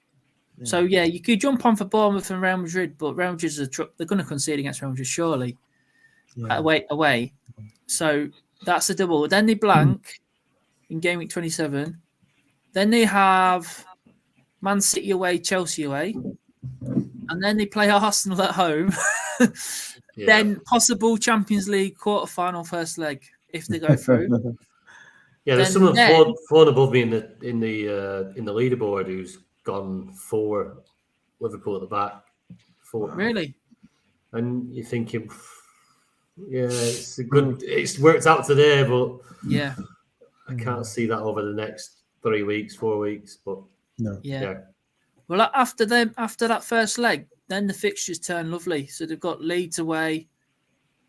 Yeah. So, yeah, you could jump on for Bournemouth and Real Madrid, but Real Madrid's they're going to concede against Real Madrid, surely. Yeah. Away. So that's a double. Then they blank in game week 27. Then they have Man City away, Chelsea away. And then they play Arsenal at home. Then possible Champions League quarter-final first leg if they go through. There's someone flown above me in the leaderboard who's gone 4 Liverpool at the back. 4. Really? And you're thinking, it's worked out today, but I can't see that over the next 3 weeks, 4 weeks. But no, Well, after that first leg, then the fixtures turn lovely. So they've got Leeds away,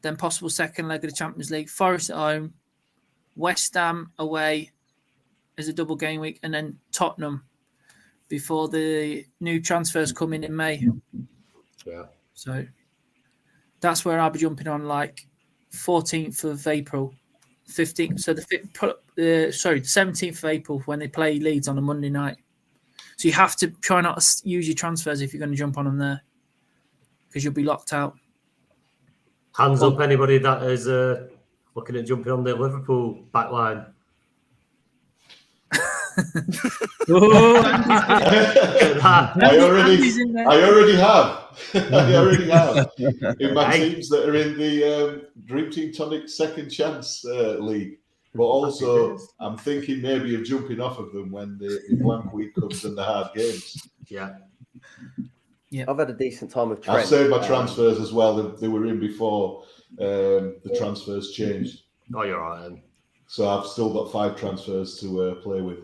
then possible second leg of the Champions League, Forest at home, West Ham away as a double game week, and then Tottenham before the new transfers come in May. Yeah. So that's where I'll be jumping on, like 14th of April, 15th. So the 17th of April when they play Leeds on a Monday night. So you have to try not to use your transfers if you're going to jump on them there, because you'll be locked out. Hands up, anybody that is looking at jumping on the Liverpool backline. I already have in my teams that are in the Dream Team Tonic Second Chance League. But also, I'm thinking maybe of jumping off of them when the blank week comes and the hard games. Yeah. I've had a decent time with Trent. I've saved my transfers as well. They were in before the transfers changed. Oh, you're right, then. So I've still got 5 transfers to play with.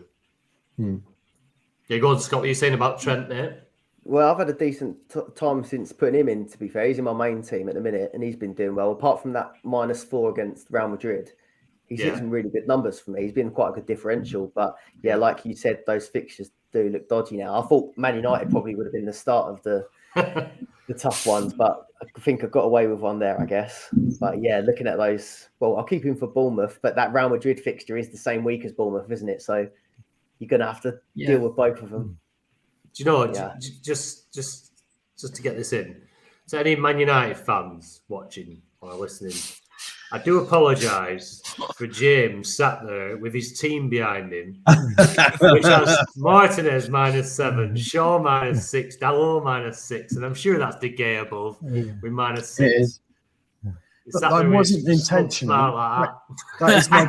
Yeah, go on, Scott. What are you saying about Trent there? Well, I've had a decent time since putting him in, to be fair. He's in my main team at the minute, and he's been doing well. Apart from that -4 against Real Madrid, he's hit some really good numbers for me. He's been quite a good differential. But, yeah, like you said, those fixtures do look dodgy now. I thought Man United probably would have been the start of the the tough ones, but I think I got away with one there, I guess. But yeah, looking at those, well, I'll keep him for Bournemouth, but that Real Madrid fixture is the same week as Bournemouth, isn't it? So you're going to have to deal with both of them. Do you know what? Just to get this in, to any Man United fans watching or listening, I do apologise for James sat there with his team behind him, which has Martinez -7, Shaw -6, Dalot -6, and I'm sure that's De Gea above with -6. It is. But that wasn't intentional. Like that is my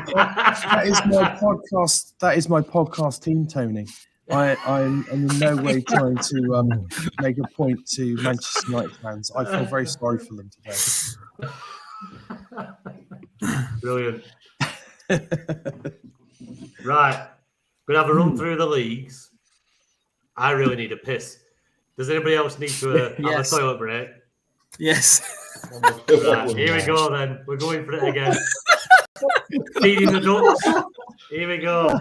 podcast. That is my podcast team, Tony. I'm in no way trying to make a point to Manchester United fans. I feel very sorry for them today. Brilliant. Right. Gonna have a run through the leagues. I really need a piss. Does anybody else need to have a toilet break? Yes. Right, here we go then. We're going for it again. Feeding the ducks. Here we go.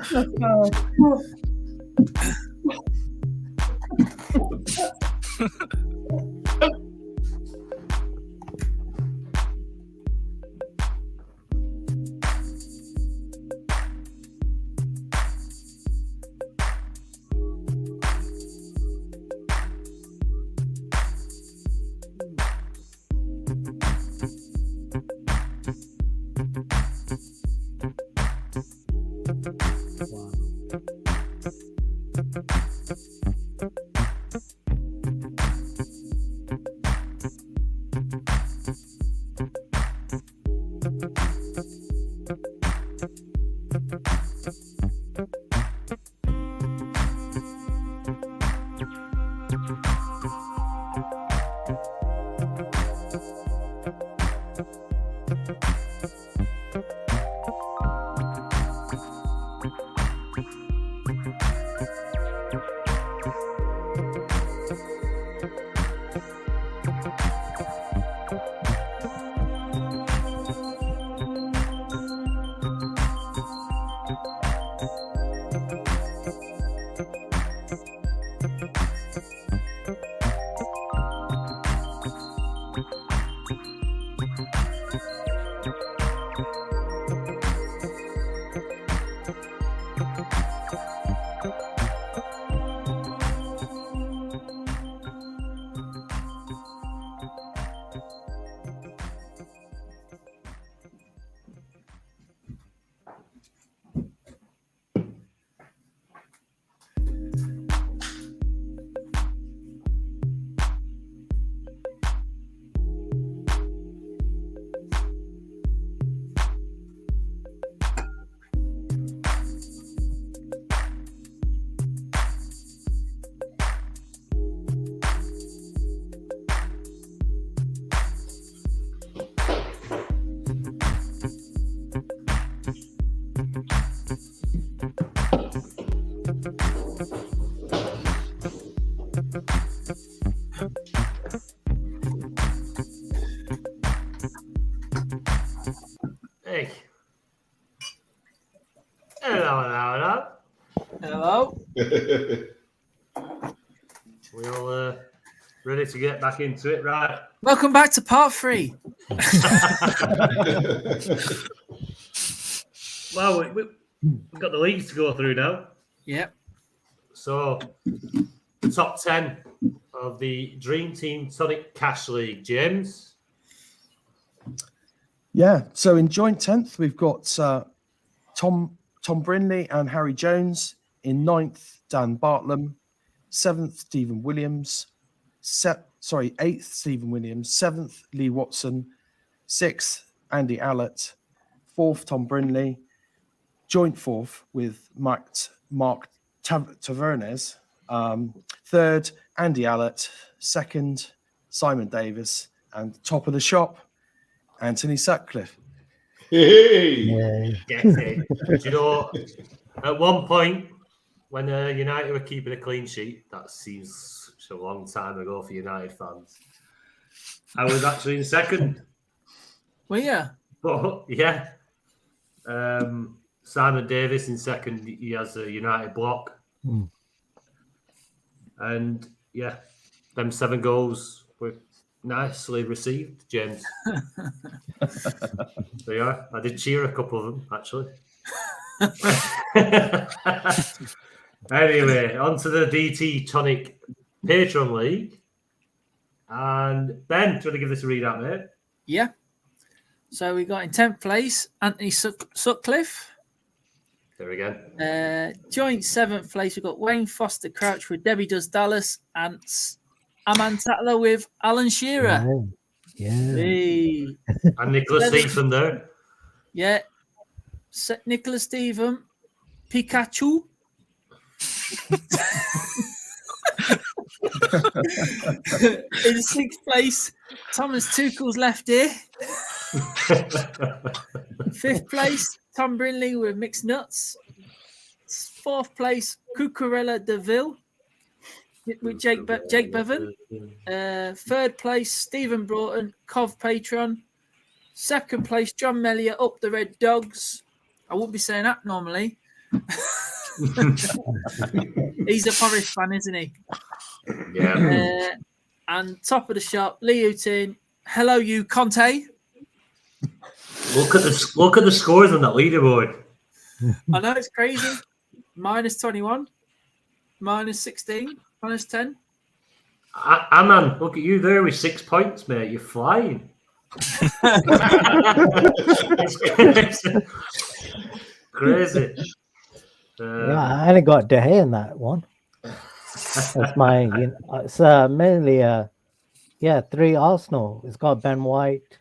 Hey. Hello. Hello. We all ready to get back into it, right? Welcome back to part 3. Well, we've got the leagues to go through now. Yep. So, the top 10 of the Dream Team Tonic Cash League, James. Yeah, so in joint 10th, we've got Tom Brindley and Harry Jones. In 9th, Dan Bartlam. 7th, Stephen Williams. 8th, Stephen Williams. 7th, Lee Watson. 6th, Andy Allett. 4th, Tom Brindley. Joint 4th with Mark Tavernes. 3rd, Andy Allett. 2nd, Simon Davis. And top of the shop, Anthony Sutcliffe. Hey! Get it. Do you know, at one point, when United were keeping a clean sheet, that seems such a long time ago for United fans, I was actually in second. Well, yeah. But, yeah. Simon Davis in second. He has a United block. And, yeah, them 7 goals were Nicely received, James. There you are. I did cheer a couple of them, actually. Anyway, on to the DT Tonic Patreon League. And Ben, do you want to give this a read out, mate? Yeah. So we got in 10th place, Anthony Sutcliffe. There we go. Joint 7th place, we've got Wayne Foster Crouch with Debbie Does Dallas and Aman Tatler with Alan Shearer. Oh, yeah. Hey. And Nicholas Stephen there. Yeah. Nicholas Stephen, Pikachu. In 6th place, Thomas Tuchel's left ear. 5th place, Tom Brinley with Mixed Nuts. 4th place, Cucurella Deville with Jake Bevan. 3rd place, Stephen Broughton, Cov Patron. 2nd place, John Mellier, Up the Red Dogs. I wouldn't be saying that normally. He's a Forest fan, isn't he? Yeah. And top of the shop, Lee Houghton. Hello, you Conte. Look at the scores on that leaderboard. I know it's crazy. Minus 21, minus 16, minus 10. Man, look at you there with 6 points, mate. You're flying. It's crazy. Yeah, I only got De Gea in that one. That's my. It's mainly 3 Arsenal. It's got Ben White,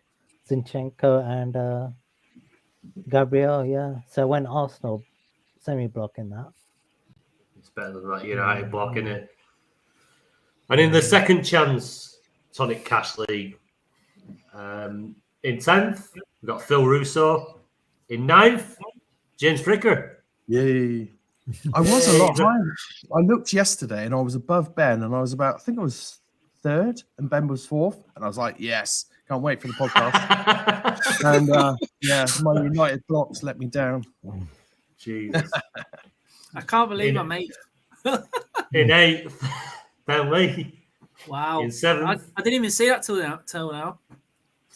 Zinchenko, and Gabriel. Yeah, so I went Arsenal semi-block in that. It's better than that United block, isn't it? And in the second chance Tonic Cash League, in 10th we've got Phil Russo. In 9th, James Fricker. Yay. I was a lot higher. I looked yesterday and I was above Ben, and I was I think I was 3rd and Ben was 4th. And I was like, yes, can't wait for the podcast. And my United blocks let me down. Jesus. I can't believe I made in 8th, Ben Lee. Wow. In 7th. I didn't even see that till now.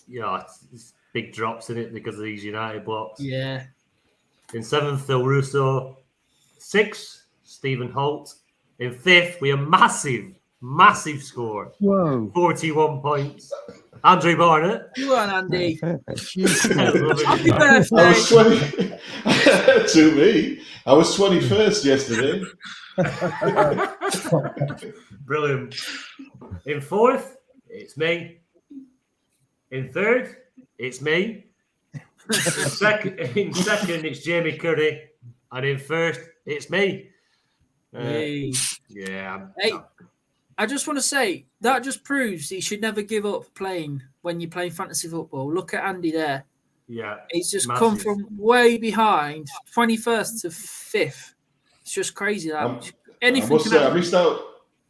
Yeah, it's big drops in it because of these United blocks. Yeah. In 7th, Phil Russo. 6th, Stephen Holt. In 5th, we have massive score. Whoa. 41 points. Andrew Barnett. You on, Andy. Happy birthday. To me. I was 21st yesterday. Brilliant. In 4th, it's me. In 3rd, it's me. In second, it's Jamie Curry. And in 1st, it's me. Hey. Yeah. Hey, I just want to say that just proves you should never give up playing when you play fantasy football. Look at Andy there. Yeah. He's just massive. come from way behind, 21st to 5th. It's just crazy. That anything. I must say, I missed out.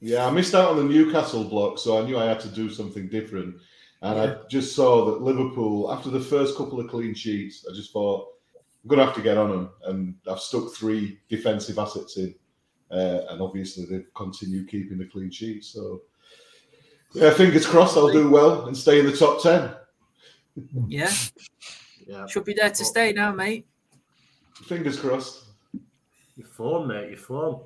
Yeah, I missed out on the Newcastle block, so I knew I had to do something different. And I just saw that Liverpool, after the first couple of clean sheets, I just thought, I'm going to have to get on them. And I've stuck 3 defensive assets in. And obviously, they've continued keeping the clean sheet. So, yeah, fingers crossed I'll do well and stay in the top 10. Yeah. Should be there to stay now, mate. Fingers crossed. You're form, mate. You're form.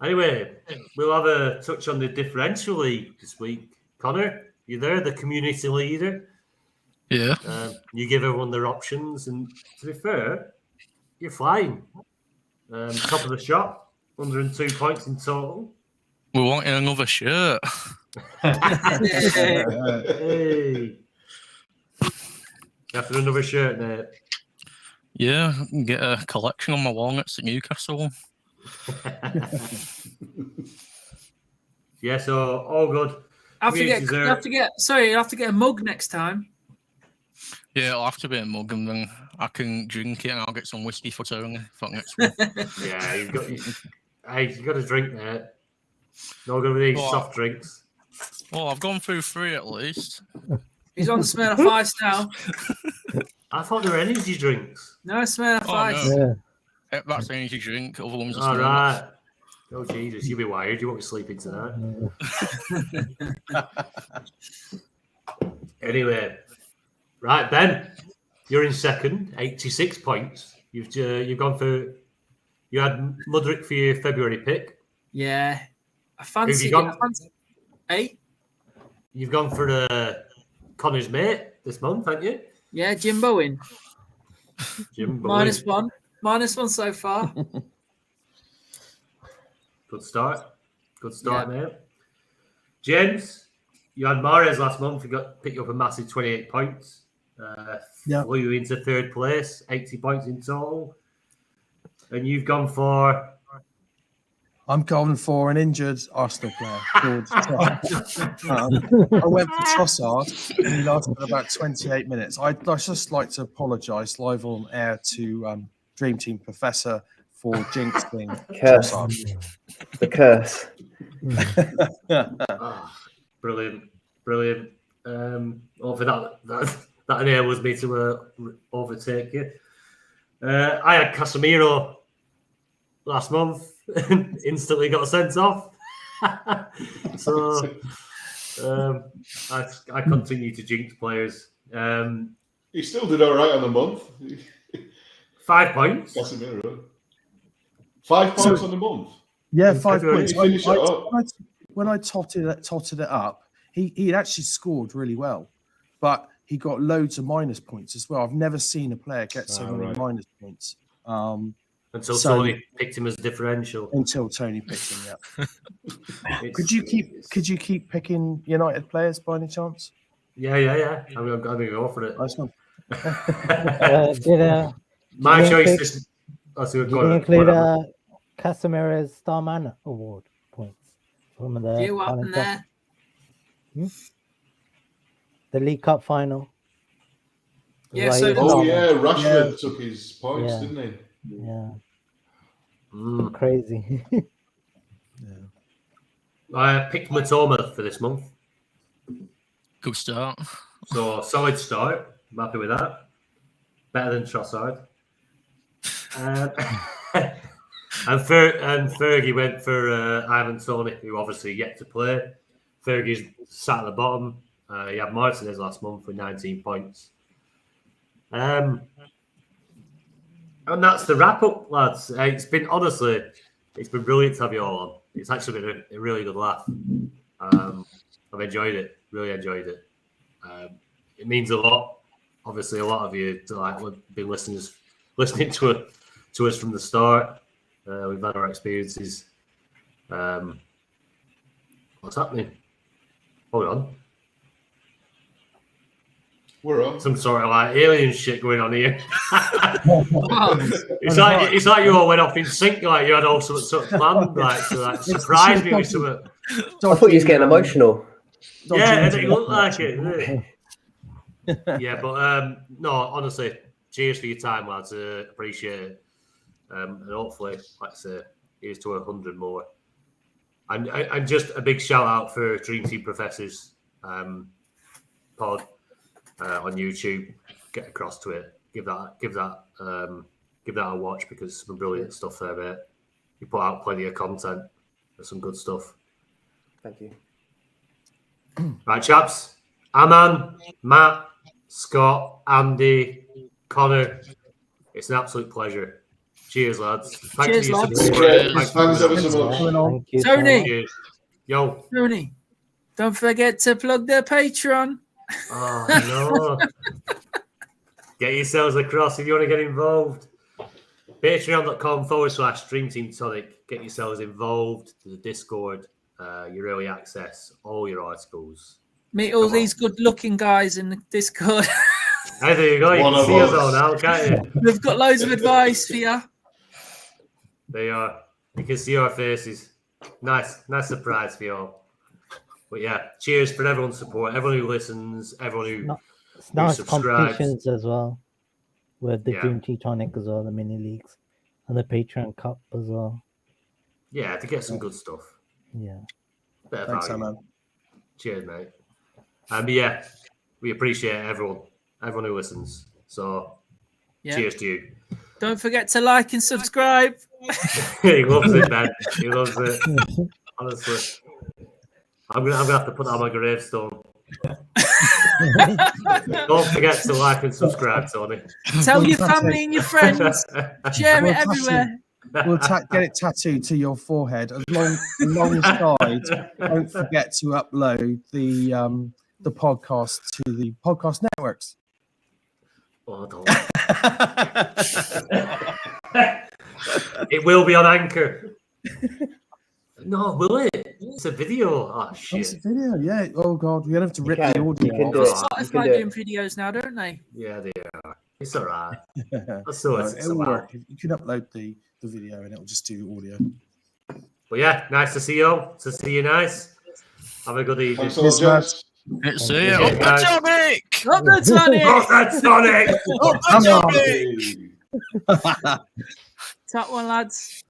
Anyway, we'll have a touch on the differential league this week. Connor, you there, the community leader? Yeah. You give everyone their options, and to be fair, you're flying. Top of the shop, 102 points in total. We're wanting another shirt. Hey. After another shirt, mate. Yeah, I can get a collection on my wall next to Newcastle. Yeah, so all good. You'll have to get a mug next time. Yeah, it'll have to be a mug, and then I can drink it, and I'll get some whiskey for Tony for next one. Yeah, you've got to drink, mate. Not going to be these soft drinks. Well, I've gone through 3 at least. He's on the Smirnoff Ice now. I thought they were energy drinks. No, Smirnoff Ice. No. Yeah. That's an energy drink. Other ones are all right. Oh, Jesus, you'll be wired. You won't be sleeping tonight. Anyway, right, Ben, you're in second, 86 points. You've gone for... You had Mudrick for your February pick. Yeah. I Who've fancy you gone? Hey? You've gone for Connor's mate this month, haven't you? Yeah, Jim Bowen. Jim Bowen. -1 so far. Good start. Good start, mate. James, you had Mahrez last month. You picked you up a massive 28 points. Flew you into third place, 80 points in total. And you've gone for... I'm going for an injured Arsenal player. I went for Trossard, and he lasted about 28 minutes. I'd just like to apologise live on air to Dream Team Professor for jinxing Trossard. The curse. Brilliant. Hopefully that enables me to overtake you. I had Casemiro last month and instantly got sent off. So I continue to jinx players. You still did all right on the month. 5 points. Casemiro. 5 points on the month. Yeah, 5 points. When I totted it up, he actually scored really well, but he got loads of minus points as well. I've never seen a player get so many minus points. Until Tony picked him as differential. Until Tony picked him, yeah. Could you keep picking United players by any chance? Yeah. I'm going to go for it. Nice one. My choice is... Did you include Casemiro's Starman Award points from the You up in there? The League Cup final. Yeah, Rashford took his points, didn't he? Yeah. Crazy. I picked Matoma for this month. Good start. So, solid start. I'm happy with that. Better than Trossard. And Fergie went for Ivan Toney, who obviously yet to play. Fergie's sat at the bottom. He had Martinez last month with 19 points. And that's the wrap up, lads. It's been brilliant to have you all on. It's actually been a really good laugh. I've enjoyed it. Really enjoyed it. It means a lot. Obviously, a lot of you have been listening to us from the start. We've had our experiences. What's happening? Hold on. We're on. Some sort of alien shit going on here. It's like you all went off in sync, like you had all sort of planned, to surprise me with something. I thought you was getting emotional. Yeah, it looked like it. Yeah, but no, honestly, cheers for your time, lads. Appreciate it. And hopefully, like I say, here's to 100 more. And just a big shout out for Dream Team Professors pod on YouTube. Get across to it. Give that a watch because some brilliant stuff there, mate. You put out plenty of content. There's some good stuff. Thank you. Right, chaps. Aman, Matt, Scott, Andy, Connor. It's an absolute pleasure. Cheers, lads. Thanks for your support. Thanks ever so much. Tony. Cheers. Yo. Tony, don't forget to plug the Patreon. Oh, no. Get yourselves across if you want to get involved. Patreon.com/Dream Team Tonic. Get yourselves involved. There's a Discord, your early access, all your articles. Meet all these good-looking guys in the Discord. Hey, there you go. You can see us all now, can't you? We've got loads of advice for you. They are. You can see our faces. Nice surprise for you all. But yeah, cheers for everyone's support, everyone who listens, everyone who It's nice subscribes. competitions as well, with the Dream Team Tonic as well, the mini leagues, and the Patreon Cup as well. Yeah, to get some good stuff. Yeah. Thanks, man. Cheers, mate. But yeah, we appreciate everyone who listens. So, cheers to you. Don't forget to like and subscribe. He loves it, Ben. He loves it. Honestly, I'm gonna have to put that on my gravestone. Don't forget to like and subscribe, Tony. Tell your family and your friends. Share it everywhere. We'll get it tattooed to your forehead. Alongside, don't forget to upload the podcast to the podcast networks. Oh, don't. It will be on Anchor. No, will it? It's a video. Oh shit! It's a video, yeah. Oh god, we're gonna have to rip the audio. Spotify doing videos now, don't they? Yeah, they are. It's all right. That's No, what it's it'll about. work. You can upload the video and it'll just do the audio. But yeah, nice to see you all. To see you, nice. Have a good evening. Thanks a lot, gents. See you. Up the Tonic! Up the Tonic! Up the Tonic! Up the Tonic! Top one, lads.